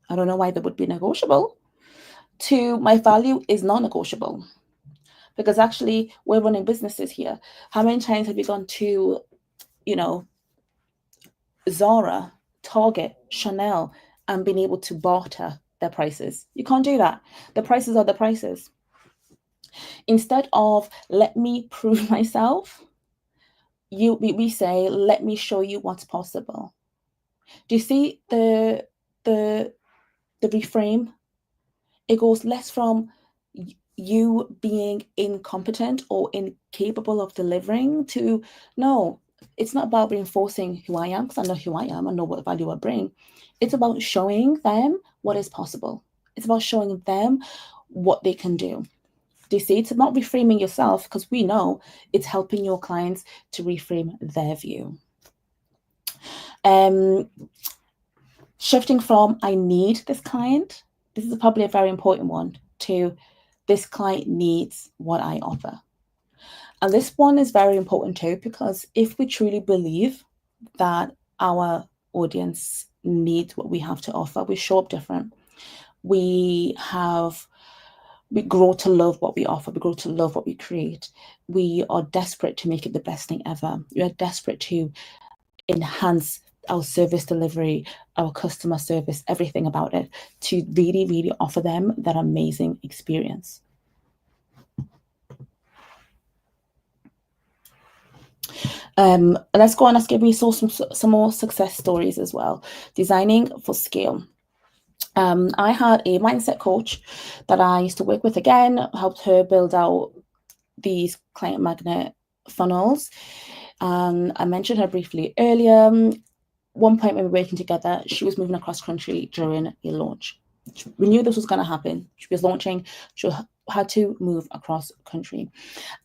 I don't know why they would be negotiable. To my value is non-negotiable. Because actually, we're running businesses here. How many times have you gone to, Zara, Target, Chanel, and been able to barter their prices? You can't do that. The prices are the prices. Instead of, let me prove myself, we say, let me show you what's possible. Do you see the reframe? It goes less from you being incompetent or incapable of delivering to, no, it's not about reinforcing who I am, because I know who I am, I know what value I bring. It's about showing them what is possible. It's about showing them what they can do. Do you see? It's about reframing yourself, because we know it's helping your clients to reframe their view. Shifting from, I need this client, this is probably a very important one, to this client needs what I offer. And this one is very important too, because if we truly believe that our audience needs what we have to offer, we show up different. We grow to love what we offer. We grow to love what we create. We are desperate to make it the best thing ever. We are desperate to enhance our service delivery, our customer service, everything about it, to really, really offer them that amazing experience. Let's go on. Let's give me some more success stories as well. Designing for scale. I had a mindset coach that I used to work with, again, helped her build out these client magnet funnels. I mentioned her briefly earlier. One point when we were working together, she was moving across country during a launch. We knew this was going to happen. She was launching. She had to move across country.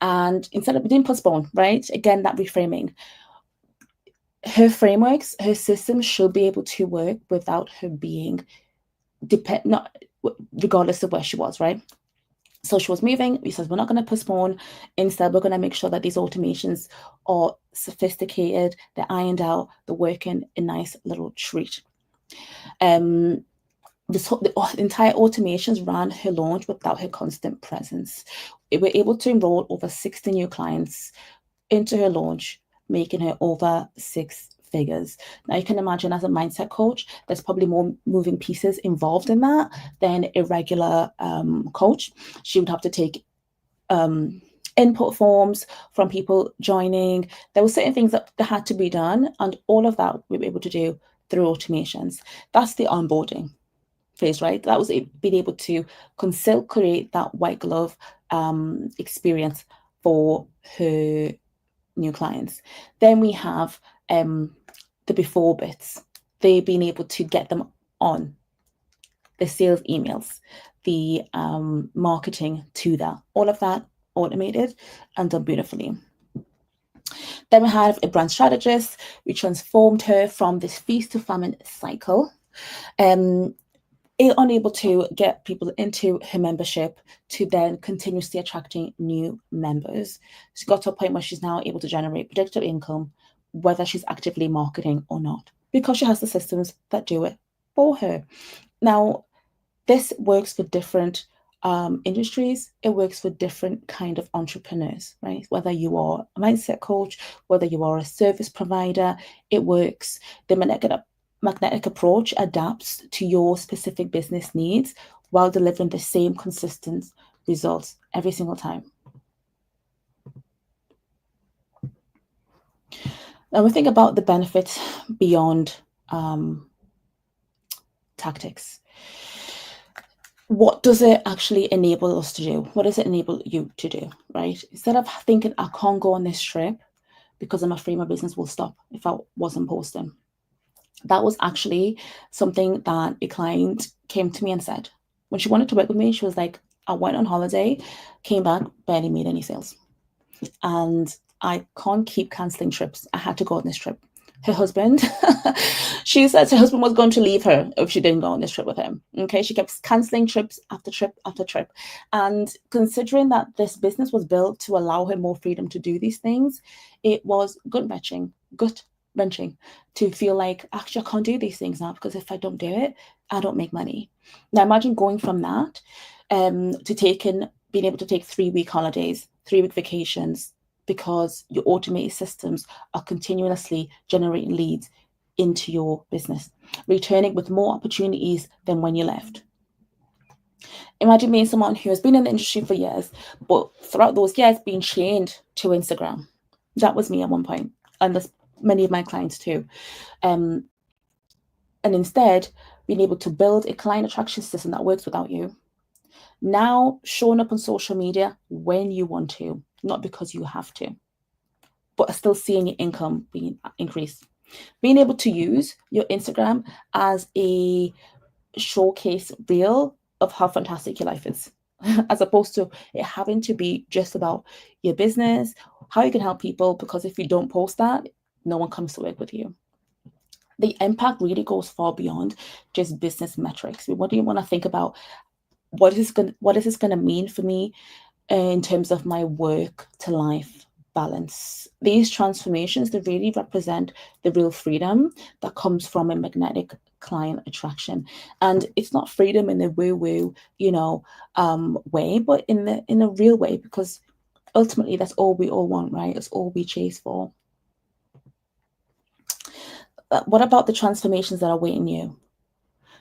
And instead of, we didn't postpone, right? Again, that reframing. Her frameworks, her systems should be able to work without her being regardless of where she was, right? So she was moving. We said, we're not going to postpone. Instead, we're going to make sure that these automations are sophisticated, they're ironed out, they're working a nice little treat. The entire automations ran her launch without her constant presence. We were able to enroll over 60 new clients into her launch, making her over 6 figures. Now you can imagine, as a mindset coach, there's probably more moving pieces involved in that than a regular coach. She would have to take input forms from people joining. There were certain things that had to be done, and all of that we were able to do through automations. That's the onboarding phase, right? That was it, being able to create that white glove experience for her new clients. Then we have the before bits. They've been able to get them on the sales emails, the marketing to that, all of that automated and done beautifully. Then we have a brand strategist. We transformed her from this feast to famine cycle, unable to get people into her membership, to then continuously attracting new members. She got to a point where she's now able to generate predictable income, whether she's actively marketing or not, because she has the systems that do it for her. Now, this works for different industries. It works for different kind of entrepreneurs, right? Whether you are a mindset coach, whether you are a service provider, it works. The magnetic approach adapts to your specific business needs while delivering the same consistent results every single time. Now we think about the benefits beyond tactics. What does it actually enable us to do? What does it enable you to do, right? Instead of thinking, I can't go on this trip because I'm afraid my business will stop if I wasn't posting. That was actually something that a client came to me and said. When she wanted to work with me, she was like, I went on holiday, came back, barely made any sales. And I can't keep canceling trips. I had to go on this trip. Her husband, she said her husband was going to leave her if she didn't go on this trip with him. Okay, she kept canceling trips after trip after trip. And considering that this business was built to allow her more freedom to do these things, it was gut-wrenching to feel like, actually, I can't do these things now, because if I don't do it, I don't make money. Now imagine going from that to being able to take 3-week holidays, 3-week vacations, because your automated systems are continuously generating leads into your business, returning with more opportunities than when you left. Imagine being someone who has been in the industry for years, but throughout those years being chained to Instagram. That was me at one point, and there's many of my clients too. And instead, being able to build a client attraction system that works without you. Now showing up on social media when you want to, not because you have to, but still seeing your income being increased. Being able to use your Instagram as a showcase reel of how fantastic your life is, as opposed to it having to be just about your business, how you can help people, because if you don't post that, no one comes to work with you. The impact really goes far beyond just business metrics. What do you want to think about? What is this going to mean for me in terms of my work to life balance? These transformations, they really represent the real freedom that comes from a magnetic client attraction. And it's not freedom in the woo-woo, way, but in a real way, because ultimately that's all we all want, right? It's all we chase for. What about the transformations that are awaiting you?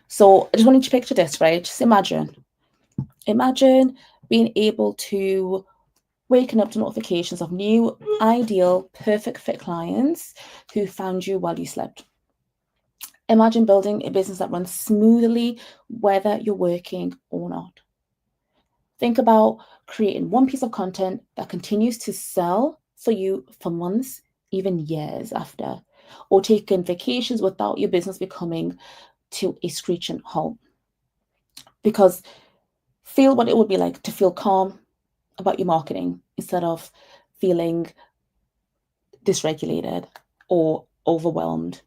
So I just want you to picture this, right? Just imagine being able to waking up to notifications of new, ideal, perfect fit clients who found you while you slept. Imagine building a business that runs smoothly, whether you're working or not. Think about creating one piece of content that continues to sell for you for months, even years after, or taking vacations without your business becoming to a screeching halt. Because feel what it would be like to feel calm about your marketing instead of feeling dysregulated or overwhelmed,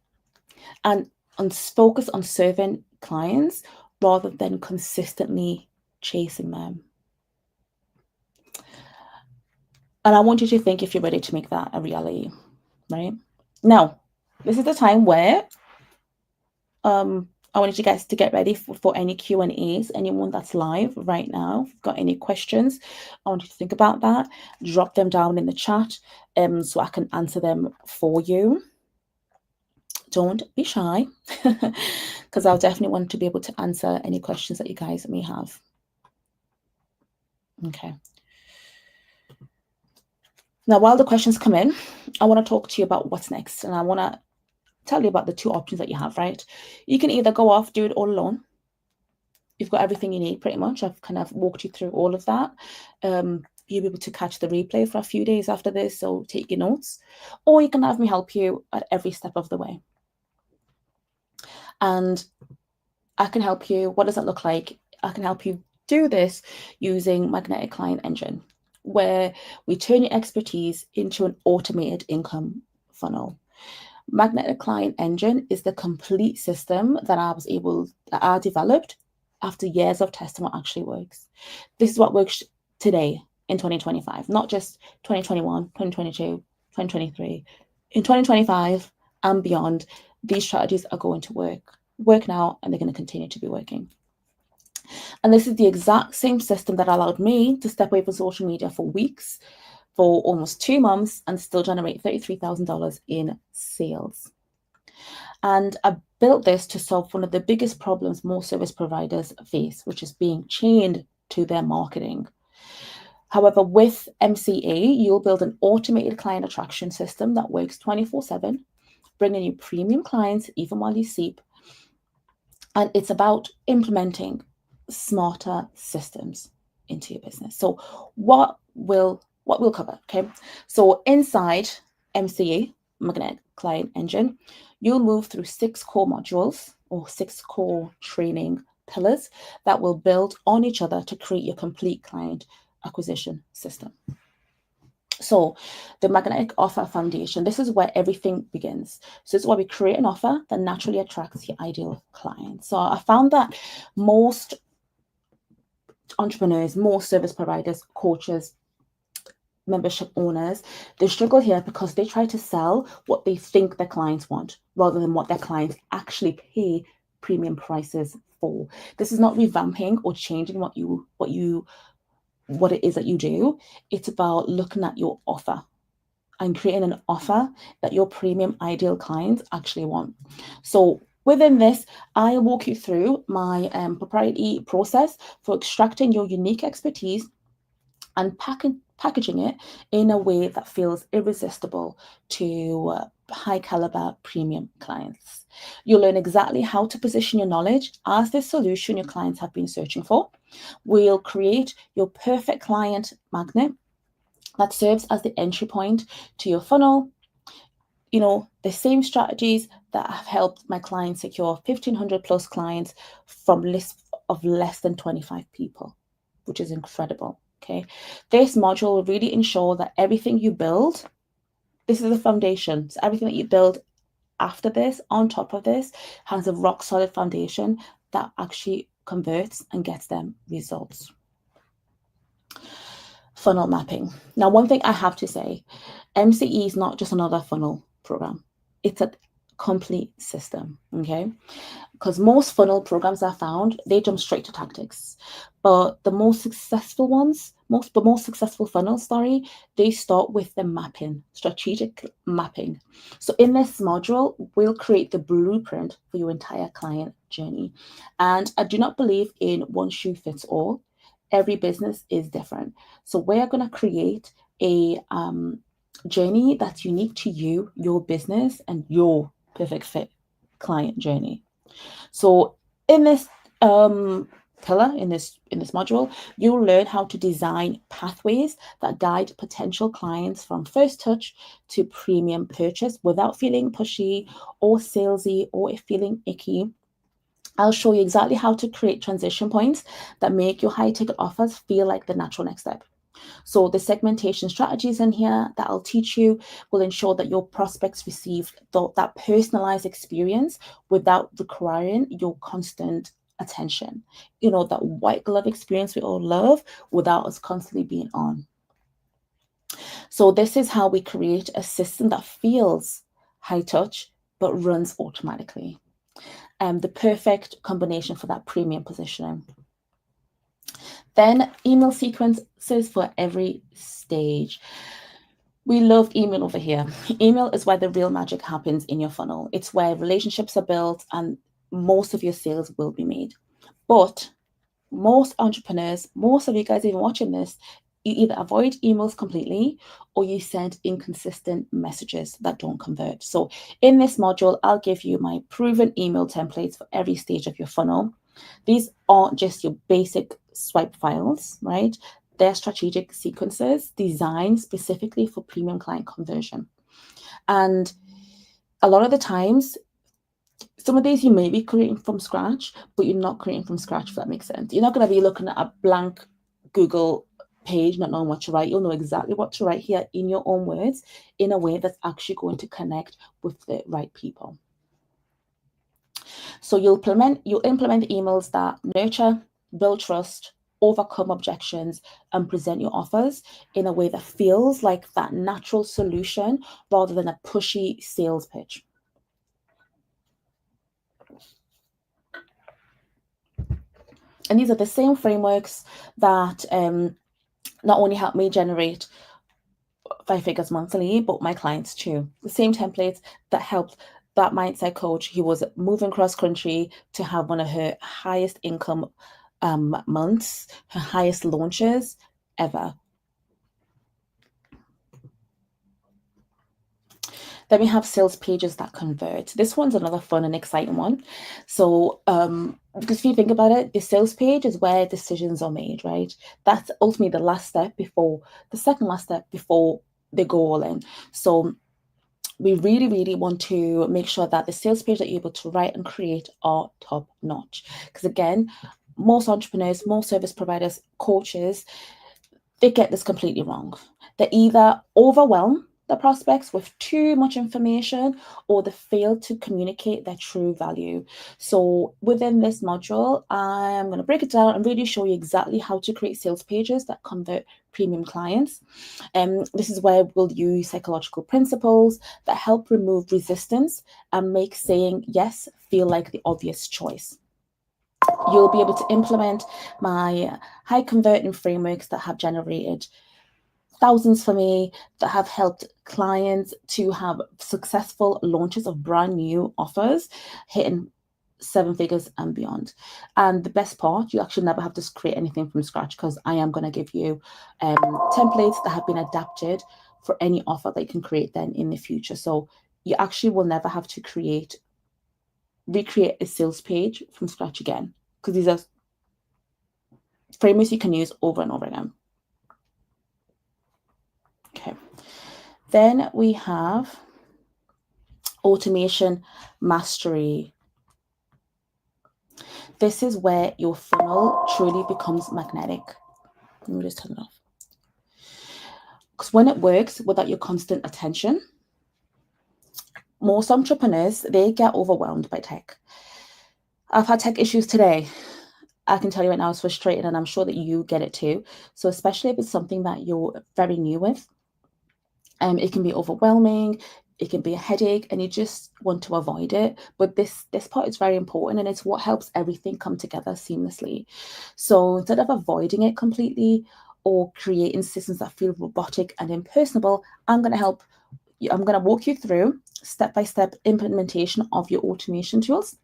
and focus on serving clients rather than consistently chasing them. And I want you to think if you're ready to make that a reality, right? Now, this is the time where I wanted you guys to get ready for any Q&As. Anyone that's live right now, if you've got any questions, I want you to think about that. Drop them down in the chat so I can answer them for you. don't be shy, because I'll definitely want to be able to answer any questions that you guys may have. Okay. Now, while the questions come in, I want to talk to you about what's next. And I want to tell you about the two options that you have, right? You can either go off, do it all alone. You've got everything you need pretty much. I've kind of walked you through all of that. You'll be able to catch the replay for a few days after this, so take your notes. Or you can have me help you at every step of the way. And I can help you. What does that look like? I can help you do this using Magnetic Client Engine, where we turn your expertise into an automated income funnel. Magnetic Client Engine is the complete system that I developed after years of testing what actually works. This is what works today in 2025, not just 2021, 2022, 2023. In 2025 and beyond, these strategies are going to work now, and they're going to continue to be working. And this is the exact same system that allowed me to step away from social media for weeks, for almost 2 months, and still generate $33,000 in sales. And I built this to solve one of the biggest problems most service providers face, which is being chained to their marketing. However, with MCA, you'll build an automated client attraction system that works 24/7, bringing you premium clients even while you sleep. And it's about implementing smarter systems into your business. So what we'll cover, okay? So inside MCA, Magnetic Client Engine, you'll move through 6 core modules or 6 core training pillars that will build on each other to create your complete client acquisition system. So the Magnetic Offer Foundation, this is where everything begins. So this is where we create an offer that naturally attracts your ideal client. So I found that most entrepreneurs, most service providers, coaches, membership owners, they struggle here because they try to sell what they think their clients want rather than what their clients actually pay premium prices for. This is not revamping or changing what it is that you do. It's about looking at your offer and creating an offer that your premium ideal clients actually want. So within this, I walk you through my proprietary process for extracting your unique expertise and packaging it in a way that feels irresistible to high caliber premium clients. You'll learn exactly how to position your knowledge as the solution your clients have been searching for. We'll create your perfect client magnet that serves as the entry point to your funnel. You know, the same strategies that have helped my clients secure 1,500 plus clients from lists of less than 25 people, which is incredible. Okay, this module will really ensure that everything you build, this is the foundation. So everything that you build after this, on top of this, has a rock solid foundation that actually converts and gets them results. Funnel mapping. Now, one thing I have to say, MCE is not just another funnel program. It's a complete system, okay? Because most funnel programs I found, they jump straight to tactics. But the most successful ones, most successful funnels, they start with the mapping, strategic mapping. So in this module, we'll create the blueprint for your entire client journey. And I do not believe in one shoe fits all. Every business is different. So we're going to create a journey that's unique to you, your business, and your perfect fit client journey. So in this pillar, in this module, you'll learn how to design pathways that guide potential clients from first touch to premium purchase without feeling pushy or salesy or feeling icky. I'll show you exactly how to create transition points that make your high ticket offers feel like the natural next step. So the segmentation strategies in here that I'll teach you will ensure that your prospects receive that personalized experience without requiring your constant attention. You know, that white glove experience we all love without us constantly being on. So this is how we create a system that feels high touch but runs automatically. The perfect combination for that premium positioning. Then email sequences for every stage. We love email over here. Email is where the real magic happens in your funnel. It's where relationships are built and most of your sales will be made. But most entrepreneurs, most of you guys even watching this, you either avoid emails completely or you send inconsistent messages that don't convert. So in this module, I'll give you my proven email templates for every stage of your funnel. These aren't just your basic swipe files, right? They're strategic sequences designed specifically for premium client conversion. And a lot of the times, some of these you may be creating from scratch, but you're not creating from scratch, if that makes sense. You're not going to be looking at a blank Google page, not knowing what to write. You'll know exactly what to write here in your own words in a way that's actually going to connect with the right people. So you'll implement the emails that nurture, build trust, overcome objections, and present your offers in a way that feels like that natural solution rather than a pushy sales pitch. And these are the same frameworks that not only help me generate 5 figures monthly, but my clients too. The same templates that helped that mindset coach who was moving cross country to have one of her highest income months, her highest launches ever. Then we have sales pages that convert. This one's another fun and exciting one. So, because if you think about it, the sales page is where decisions are made, right? That's ultimately the second last step before they go all in. So we really, really want to make sure that the sales page that you're able to write and create are top notch. Because again, most entrepreneurs, most service providers, coaches, they get this completely wrong. They either overwhelm the prospects with too much information or they fail to communicate their true value. So within this module, I'm going to break it down and really show you exactly how to create sales pages that convert premium clients. This is where we'll use psychological principles that help remove resistance and make saying yes feel like the obvious choice. You'll be able to implement my high converting frameworks that have generated thousands for me, that have helped clients to have successful launches of brand new offers, hitting 7 figures and beyond. And the best part, you actually never have to create anything from scratch because I am going to give you templates that have been adapted for any offer that you can create then in the future. So you actually will never have to recreate a sales page from scratch again, because these are frameworks you can use over and over again. Okay. Then we have automation mastery. This is where your funnel truly becomes magnetic. Let me just turn it off. Because when it works without your constant attention, most entrepreneurs, they get overwhelmed by tech. I've had tech issues today. I can tell you right now, it's frustrating, and I'm sure that you get it too. So especially if it's something that you're very new with, it can be overwhelming, it can be a headache, and you just want to avoid it. But this part is very important, and it's what helps everything come together seamlessly. So instead of avoiding it completely or creating systems that feel robotic and impersonable, I'm going to walk you through step-by-step implementation of your automation tools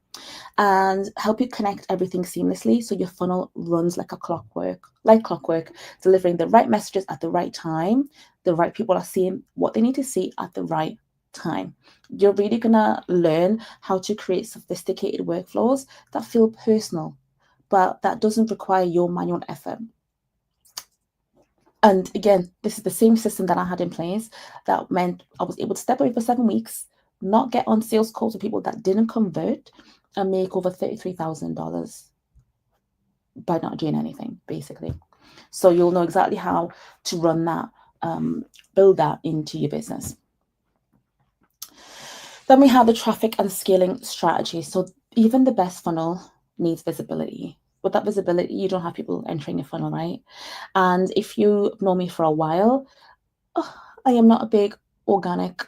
and help you connect everything seamlessly so your funnel runs like clockwork, delivering the right messages at the right time. The right people are seeing what they need to see at the right time. You're really going to learn how to create sophisticated workflows that feel personal, but that doesn't require your manual effort. And again, this is the same system that I had in place that meant I was able to step away for 7 weeks, not get on sales calls with people that didn't convert, and make over $33,000 by not doing anything, basically. So you'll know exactly how to run that, build that into your business. Then we have the traffic and scaling strategy. So even the best funnel needs visibility. With that visibility, you don't have people entering your funnel, right? And if you know me for a while, I am not a big organic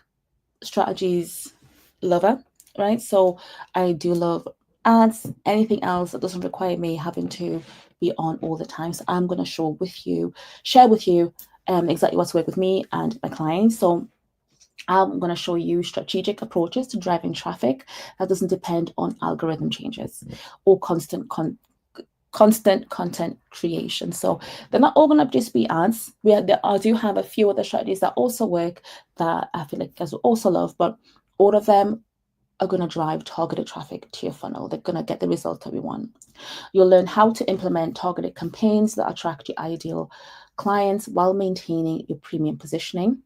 strategies lover, right? So I do love ads, anything else that doesn't require me having to be on all the time. So I'm going to share with you exactly what's worked with me and my clients. So I'm going to show you strategic approaches to driving traffic that doesn't depend on algorithm changes or constant content creation. So they're not all going to just be ads. I do have a few other strategies that also work that I feel like you guys will also love, but all of them are going to drive targeted traffic to your funnel. They're going to get the result that we want. You'll learn how to implement targeted campaigns that attract your ideal clients while maintaining your premium positioning.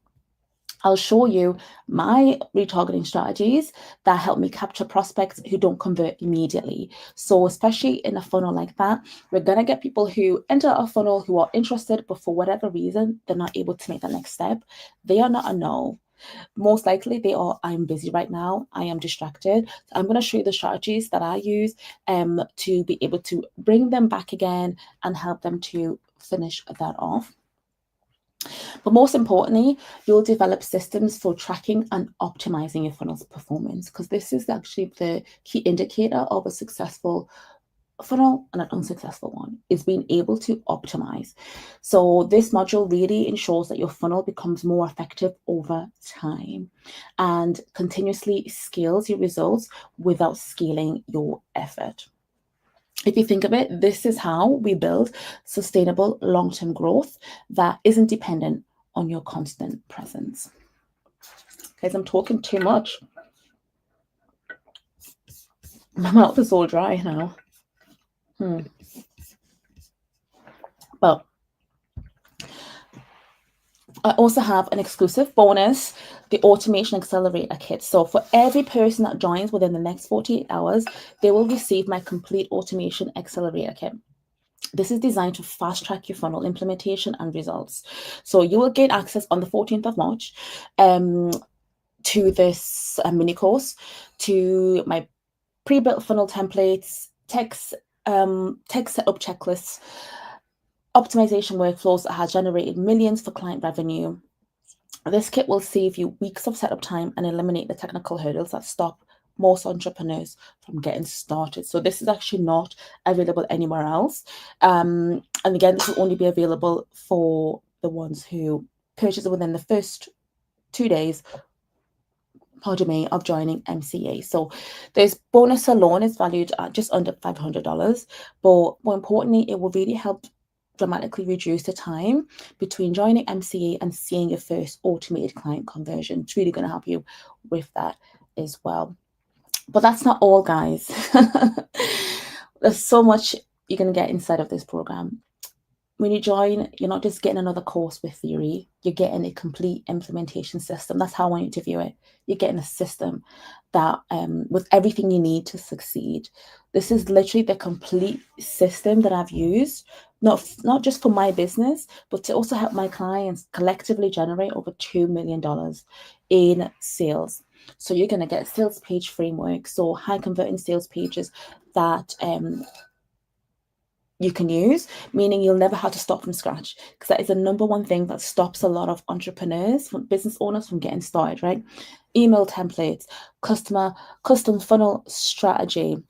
I'll show you my retargeting strategies that help me capture prospects who don't convert immediately. So especially in a funnel like that, we're going to get people who enter our funnel who are interested, but for whatever reason, they're not able to make the next step. They are not a no. Most likely they are, I'm busy right now, I am distracted. So I'm going to show you the strategies that I use to be able to bring them back again and help them to finish that off. But most importantly, you'll develop systems for tracking and optimizing your funnel's performance, because this is actually the key indicator of a successful funnel and an unsuccessful one, is being able to optimize. So this module really ensures that your funnel becomes more effective over time and continuously scales your results without scaling your effort. If you think of it, this is how we build sustainable long-term growth that isn't dependent on your constant presence. Guys, I'm talking too much. My mouth is all dry now. But I also have an exclusive bonus, the Automation Accelerator Kit. So for every person that joins within the next 48 hours, they will receive my complete Automation Accelerator Kit. This is designed to fast track your funnel implementation and results. So you will gain access on the 14th of March to this mini course, to my pre-built funnel templates, text setup checklists, optimization workflows that has generated millions for client revenue. This kit will save you weeks of setup time and eliminate the technical hurdles that stop most entrepreneurs from getting started. So this is actually not available anywhere else. And again, this will only be available for the ones who purchase it within the first 2 days, pardon me, of joining MCA. So this bonus alone is valued at just under $500, but more importantly, it will really help dramatically reduce the time between joining MCA and seeing your first automated client conversion. It's really going to help you with that as well. But that's not all, guys. There's so much you're going to get inside of this program. When you join, you're not just getting another course with theory, you're getting a complete implementation system. That's how I want you to view it. You're getting a system that with everything you need to succeed. This is literally the complete system that I've used, not just for my business, but to also help my clients collectively generate over $2 million in sales. So you're going to get sales page framework, so high converting sales pages that you can use, meaning you'll never have to start from scratch, because that is the number one thing that stops a lot of entrepreneurs, business owners, from getting started, right? Email templates, custom funnel strategy,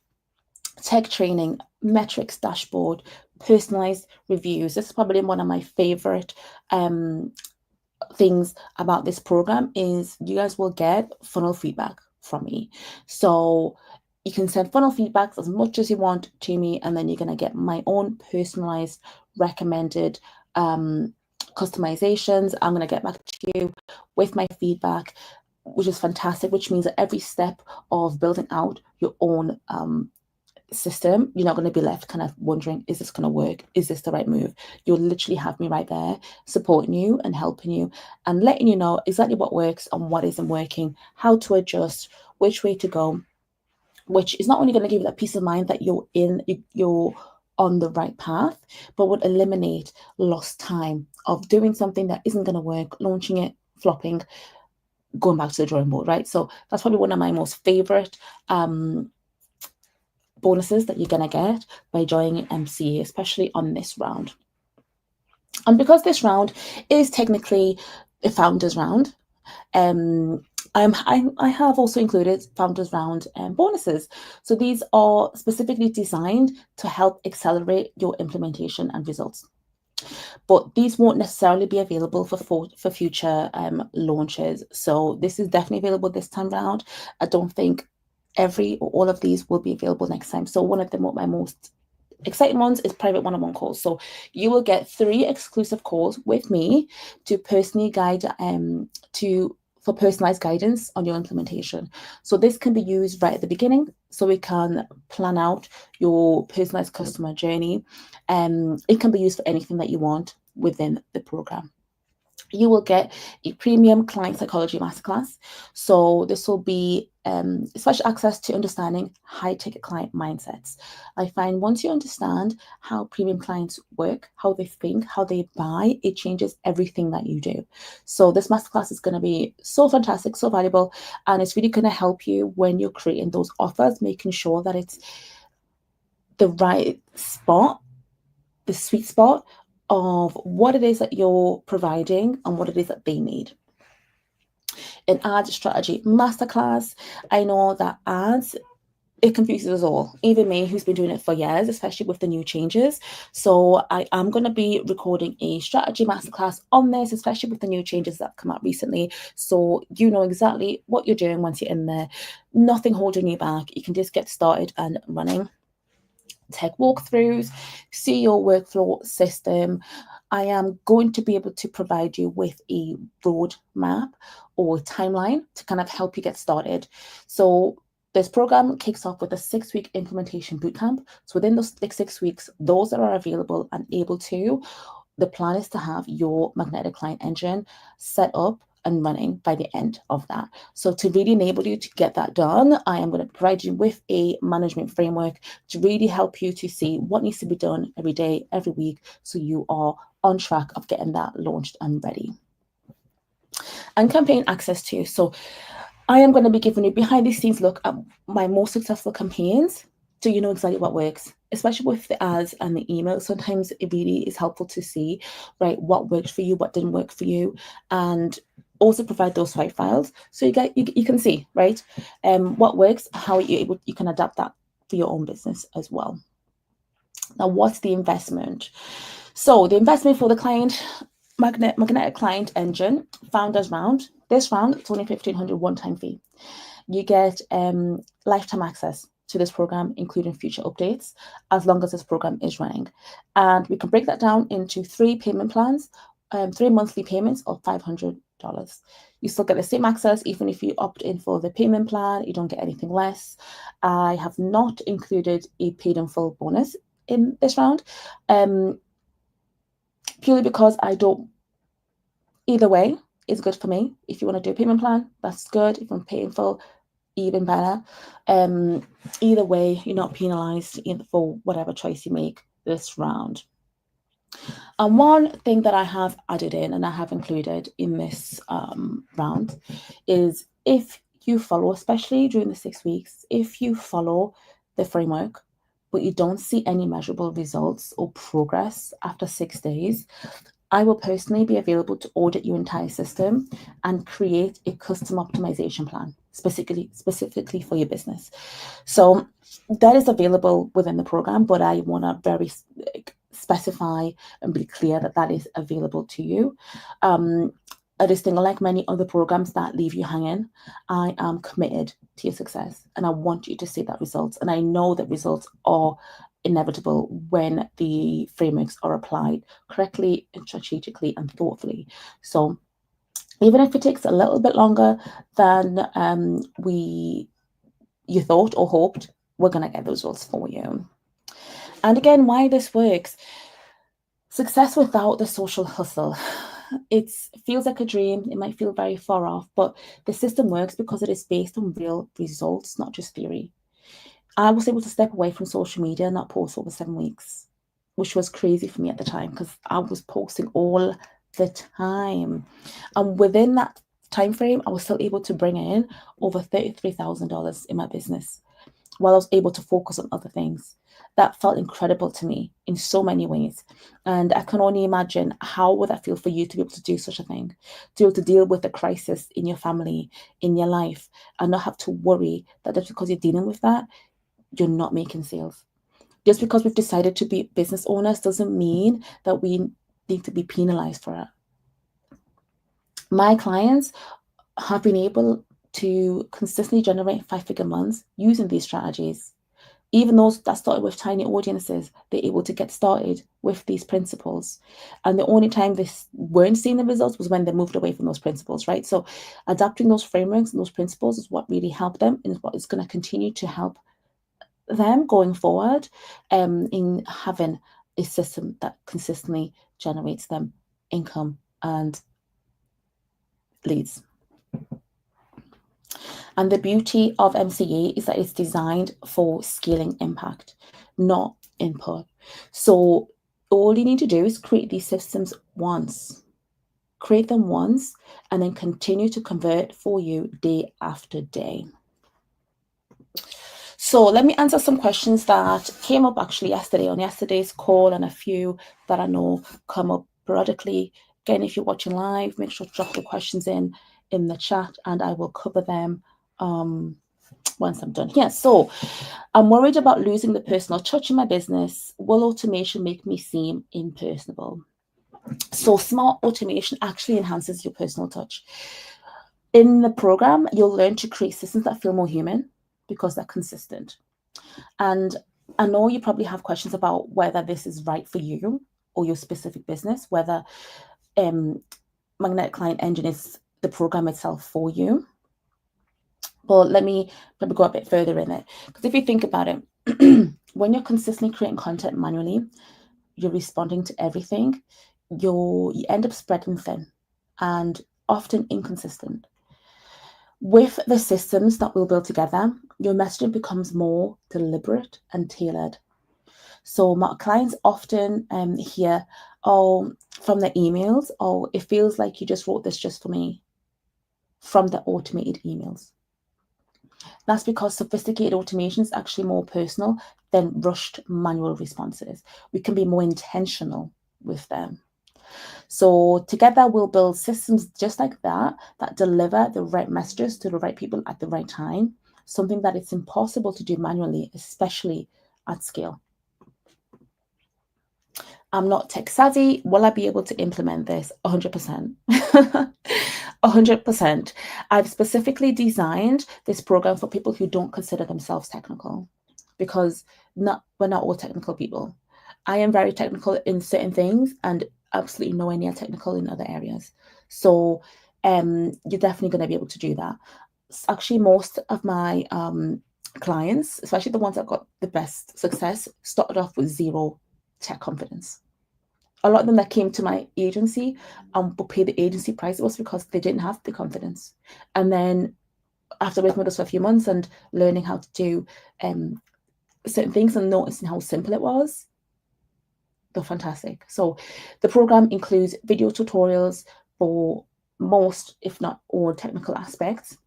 tech training, metrics dashboard, personalized reviews. This is probably one of my favorite things about this program is you guys will get funnel feedback from me. So you can send funnel feedbacks as much as you want to me, and then you're going to get my own personalized recommended customizations. I'm going to get back to you with my feedback, which is fantastic, which means that every step of building out your own system, you're not going to be left kind of wondering, is this going to work? Is this the right move? You'll literally have me right there supporting you and helping you and letting you know exactly what works and what isn't working, how to adjust, which way to go, which is not only going to give you that peace of mind that you're on the right path, but would eliminate lost time of doing something that isn't going to work, launching it, flopping, going back to the drawing board, right? So that's probably one of my most favorite bonuses that you're going to get by joining MCA, especially on this round. And because this round is technically a founders round, I have also included founders round bonuses. So these are specifically designed to help accelerate your implementation and results. but these won't necessarily be available for future launches. So this is definitely available this time round. I don't think every or all of these will be available next time. So one of my most exciting ones is private one-on-one calls. So you will get 3 exclusive calls with me to personally guide for personalized guidance on your implementation. So this can be used right at the beginning, so we can plan out your personalized customer journey. It can be used for anything that you want within the program. You will get a premium client psychology masterclass. So this will be special access to understanding high ticket client mindsets. I find once you understand how premium clients work, how they think, how they buy, it changes everything that you do. So this masterclass is going to be so fantastic, so valuable, and it's really going to help you when you're creating those offers, making sure that it's the right spot, the sweet spot of what it is that you're providing and what it is that they need. An ads strategy masterclass. I know that ads, it confuses us all, even me who's been doing it for years, especially with the new changes. So I am going to be recording a strategy masterclass on this, especially with the new changes that have come out recently. So you know exactly what you're doing once you're in there, nothing holding you back. You can just get started and running. Tech walkthroughs, see your workflow system. I am going to be able to provide you with a roadmap or timeline to kind of help you get started. So this program kicks off with a 6-week implementation bootcamp. So within those 6 weeks, those that are available and able to, the plan is to have your Magnetic Client Engine set up and running by the end of that. So to really enable you to get that done, I am going to provide you with a management framework to really help you to see what needs to be done every day, every week, so you are on track of getting that launched and ready. And campaign access too. So I am going to be giving you behind the scenes look at my most successful campaigns, so you know exactly what works, especially with the ads and the emails. Sometimes it really is helpful to see, right, what worked for you, what didn't work for you, and also provide those swipe files so you can see, right, what works, how you can adapt that for your own business as well. Now, what's the investment? So the investment for the client Magnetic Client Engine Founders Round. This round, it's only $1,500 one-time fee. You get lifetime access to this program, including future updates, as long as this program is running. And we can break that down into 3 payment plans, 3 monthly payments of $500. You still get the same access, even if you opt in for the payment plan, you don't get anything less. I have not included a paid in full bonus in this round, purely because I don't, either way is good for me. If you want to do a payment plan, that's good. If you want to pay in full, even better. Either way, you're not penalized for whatever choice you make this round. And one thing that I have added in and I have included in this round is, if you follow, especially during the 6 weeks, if you follow the framework, but you don't see any measurable results or progress after 6 days, I will personally be available to audit your entire system and create a custom optimization plan specifically for your business. So that is available within the program, but I want to very specify and be clear that that is available to you. I just think, like many other programs that leave you hanging, I am committed to your success and I want you to see that results. And I know that results are inevitable when the frameworks are applied correctly and strategically and thoughtfully. So even if it takes a little bit longer than you thought or hoped, we're going to get those results for you. And again, why this works: success without the social hustle. It feels like a dream. It might feel very far off, but the system works because it is based on real results, not just theory. I was able to step away from social media and not post over 7 weeks, which was crazy for me at the time because I was posting all the time. And within that time frame, I was still able to bring in over $33,000 in my business while I was able to focus on other things. That felt incredible to me in so many ways. And I can only imagine how would that feel for you to be able to do such a thing, to be able to deal with a crisis in your family, in your life, and not have to worry that just because you're dealing with that, you're not making sales. Just because we've decided to be business owners doesn't mean that we need to be penalized for it. My clients have been able to consistently generate 5-figure months using these strategies. Even those that started with tiny audiences, they're able to get started with these principles. And the only time they weren't seeing the results was when they moved away from those principles, right? So adapting those frameworks and those principles is what really helped them, and is what is going to continue to help them going forward in having a system that consistently generates them income and leads. And the beauty of MCA is that it's designed for scaling impact, not input. So all you need to do is create these systems once. Create them once and then continue to convert for you day after day. So let me answer some questions that came up actually yesterday on yesterday's call, and a few that I know come up periodically. Again, if you're watching live, make sure to drop the questions in the chat and I will cover them once I'm done here. So I'm worried about losing the personal touch in my business. Will automation make me seem impersonable? So smart automation actually enhances your personal touch. In the program, you'll learn to create systems that feel more human because they're consistent. And I know you probably have questions about whether this is right for you or your specific business, whether Magnetic Client Engine is the program itself for you. But let me probably go a bit further in it. Because if you think about it, when you're consistently creating content manually, you're responding to everything, you end up spreading thin and often inconsistent. With the systems that we'll build together, your messaging becomes more deliberate and tailored. So my clients often hear, oh, from the emails, oh, it feels like you just wrote this just for me, from the automated emails. That's because sophisticated automation is actually more personal than rushed manual responses. We can be more intentional with them. So together we'll build systems just like that deliver the right messages to the right people at the right time, something that it's impossible to do manually, especially at scale. I'm not tech savvy. Will I be able to implement this? 100%. 100%. I've specifically designed this program for people who don't consider themselves technical, because we're not all technical people. I am very technical in certain things and absolutely nowhere near technical in other areas. So you're definitely going to be able to do that. Actually, most of my clients, especially the ones that got the best success, started off with zero tech confidence. A lot of them that came to my agency would pay the agency price, it was because they didn't have the confidence. And then after working with us for a few months and learning how to do certain things and noticing how simple it was, they're fantastic. So the program includes video tutorials for most, if not all, technical aspects.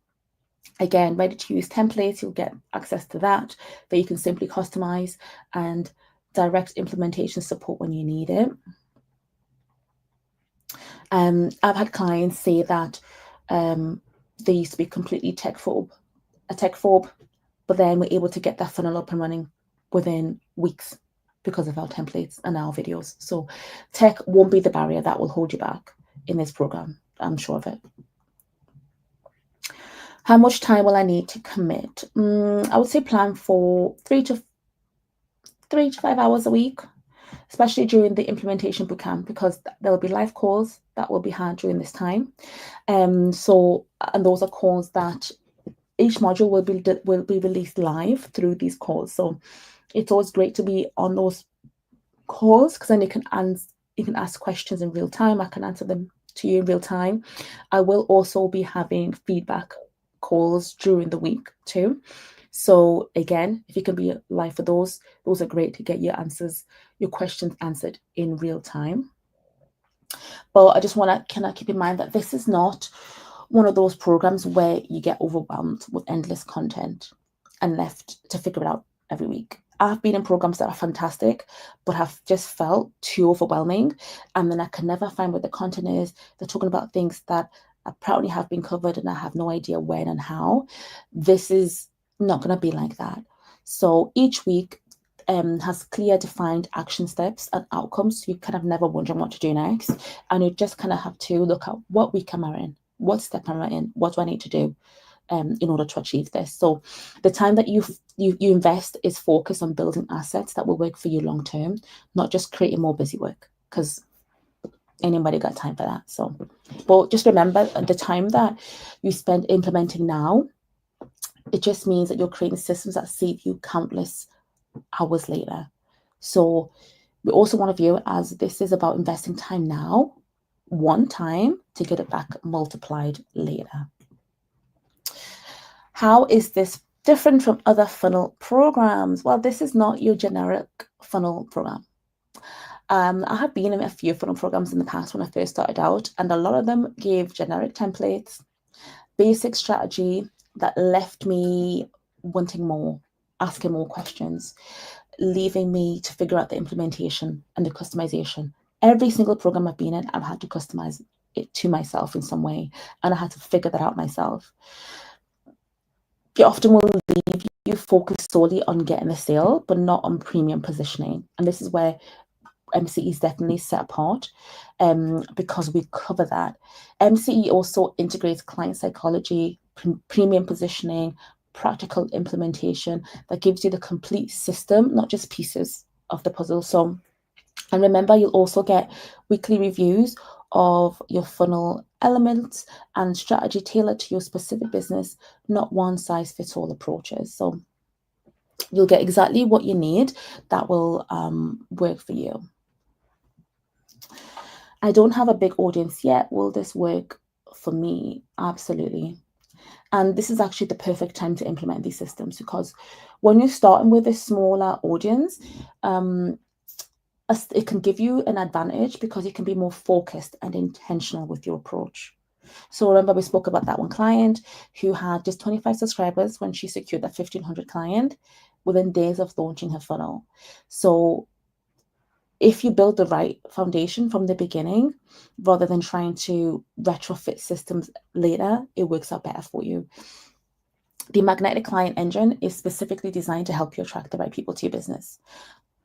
Again, ready to use templates, you'll get access to that you can simply customize, and direct implementation support when you need it. I've had clients say that they used to be completely a tech phobe, but then we're able to get that funnel up and running within weeks because of our templates and our videos. So tech won't be the barrier that will hold you back in this program. I'm sure of it. How much time will I need to commit? I would say plan for 3 to 5 hours a week, especially during the implementation bootcamp, because there will be live calls that will be had during this time. And those are calls that each module will be released live through these calls. So it's always great to be on those calls, because then you can ask questions in real time. I can answer them to you in real time. I will also be having feedback calls during the week too. So again, if you can be live for those are great to get your questions answered in real time. But I just want to keep in mind that this is not one of those programs where you get overwhelmed with endless content and left to figure it out every week. I've been in programs that are fantastic, but have just felt too overwhelming. And then I can never find where the content is. They're talking about things that apparently have been covered and I have no idea when and how. This is not going to be like that. So each week, has clear defined action steps and outcomes, so you kind of never wondering what to do next, and you just kind of have to look at what week am I in, what step am I in, what do I need to do in order to achieve this. So the time that you invest is focused on building assets that will work for you long term, not just creating more busy work, because anybody got time for that. So, but just remember, the time that you spend implementing now, it just means that you're creating systems that save you countless hours later. So we also want to view it as this is about investing time now, one time, to get it back multiplied later. How is this different from other funnel programs? Well, this is not your generic funnel program. I have been in a few funnel programs in the past when I first started out, and a lot of them gave generic templates, basic strategy that left me wanting more, asking more questions, leaving me to figure out the implementation and the customization. Every single program I've been in, I've had to customize it to myself in some way, and I had to figure that out myself. It often will leave you focused solely on getting a sale, but not on premium positioning. And this is where MCE is definitely set apart, because we cover that. MCE also integrates client psychology, premium positioning, practical implementation that gives you the complete system, not just pieces of the puzzle. So, and remember, you'll also get weekly reviews of your funnel elements and strategy tailored to your specific business, not one size fits all approaches. So you'll get exactly what you need that will work for you. I don't have a big audience yet. Will this work for me? Absolutely. And this is actually the perfect time to implement these systems, because when you're starting with a smaller audience, it can give you an advantage because you can be more focused and intentional with your approach. So remember, we spoke about that one client who had just 25 subscribers when she secured that 1,500 client within days of launching her funnel. So if you build the right foundation from the beginning, rather than trying to retrofit systems later, it works out better for you. The Magnetic Client Engine is specifically designed to help you attract the right people to your business,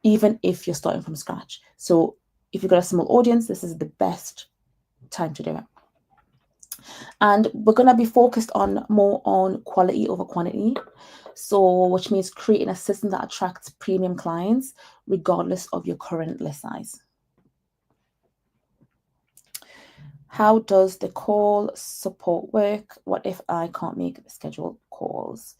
even if you're starting from scratch. So if you've got a small audience, this is the best time to do it. And we're going to be focused on more on quality over quantity. So, which means creating a system that attracts premium clients regardless of your current list size. How does the call support work? What if I can't make scheduled calls?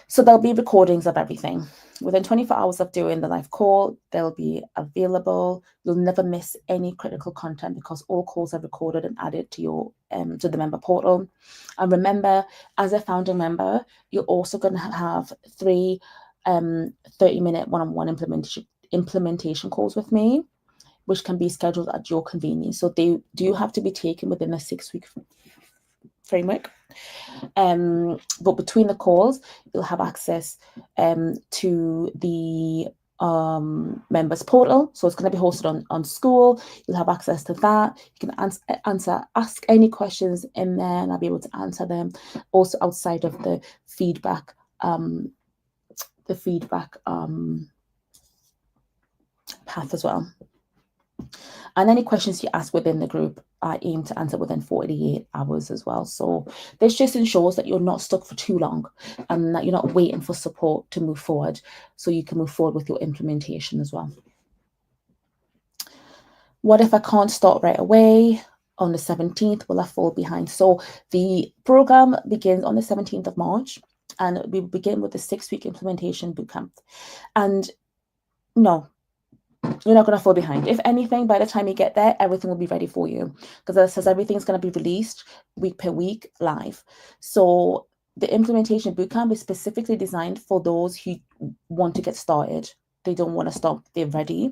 So there'll be recordings of everything. Within 24 hours of doing the live call, they'll be available. You'll never miss any critical content because all calls are recorded and added to your to the member portal. And remember, as a founding member, you're also going to have 3 30-minute one-on-one implementation calls with me, which can be scheduled at your convenience. So they do have to be taken within a 6-week framework. But between the calls, you'll have access to the members portal. So it's going to be hosted on School. You'll have access to that. You can ask any questions in there, and I'll be able to answer them. Also outside of the feedback path as well. And any questions you ask within the group, I aim to answer within 48 hours as well. So this just ensures that you're not stuck for too long and that you're not waiting for support to move forward, so you can move forward with your implementation as well. What if I can't start right away on the 17th? Will I fall behind? So the program begins on the 17th of March, and we begin with the 6-week implementation bootcamp. And no, you're not going to fall behind. If anything, by the time you get there, everything will be ready for you, because as it says, everything's going to be released week per week live. So the implementation bootcamp is specifically designed for those who want to get started. They don't want to stop, they're ready.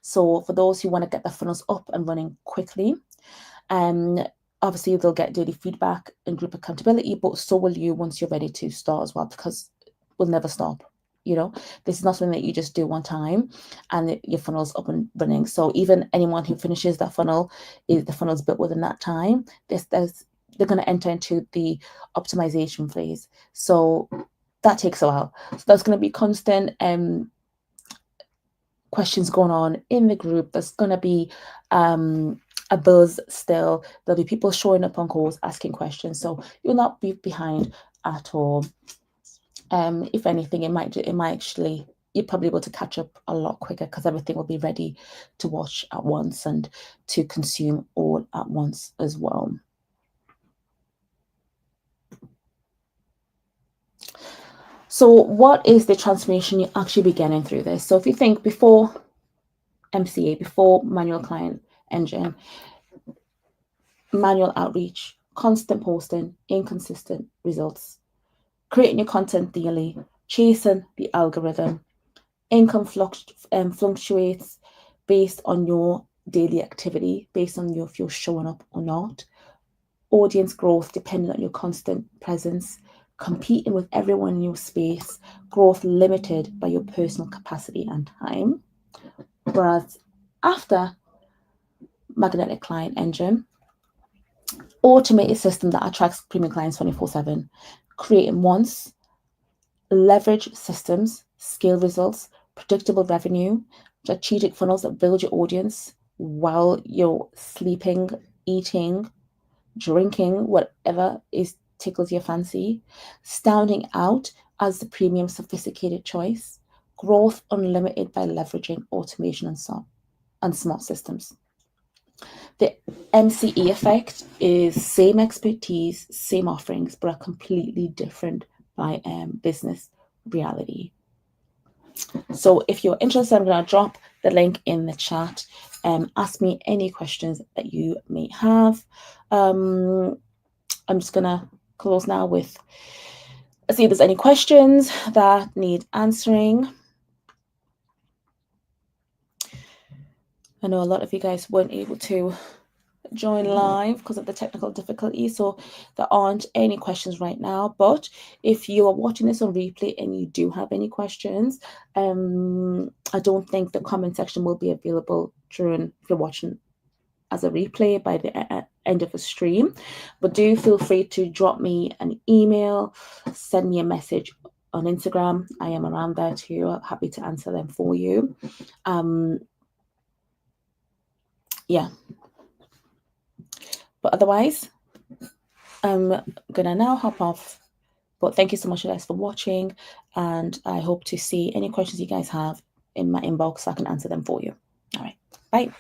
So for those who want to get their funnels up and running quickly, obviously they'll get daily feedback and group accountability, but so will you once you're ready to start as well, because we'll never stop. You know, this is not something that you just do one time and your funnel's up and running. So even anyone who finishes that funnel, the funnel's built within that time, they're going to enter into the optimization phase. So that takes a while. So there's going to be constant questions going on in the group. There's going to be a buzz still. There'll be people showing up on calls asking questions, so you'll not be behind at all. If anything, it might actually, you're probably able to catch up a lot quicker because everything will be ready to watch at once and to consume all at once as well. So what is the transformation you actually be getting through this? So if you think before MCA, before Manual Client Engine, manual outreach, constant posting, inconsistent results, creating your content daily, chasing the algorithm, income fluctuates based on your daily activity, based on if you're showing up or not, audience growth depending on your constant presence, competing with everyone in your space, growth limited by your personal capacity and time. Whereas after Magnetic Client Engine, automated system that attracts premium clients 24/7, creating once, leverage systems, scale results, predictable revenue, strategic funnels that build your audience while you're sleeping, eating, drinking, whatever tickles your fancy, standing out as the premium sophisticated choice, growth unlimited by leveraging automation and smart systems. The MCE effect is same expertise, same offerings, but a completely different by business reality. So if you're interested, I'm going to drop the link in the chat. Ask me any questions that you may have. I'm just going to close now with, see if there's any questions that need answering. I know a lot of you guys weren't able to join live because of the technical difficulties, so there aren't any questions right now. But if you are watching this on replay and you do have any questions, I don't think the comment section will be available if you're watching as a replay by the end of the stream. But do feel free to drop me an email, send me a message on Instagram. I am around there too. I'm happy to answer them for you. Yeah. But otherwise, I'm gonna now hop off. But thank you so much, guys, for watching, and I hope to see any questions you guys have in my inbox so I can answer them for you. All right, bye.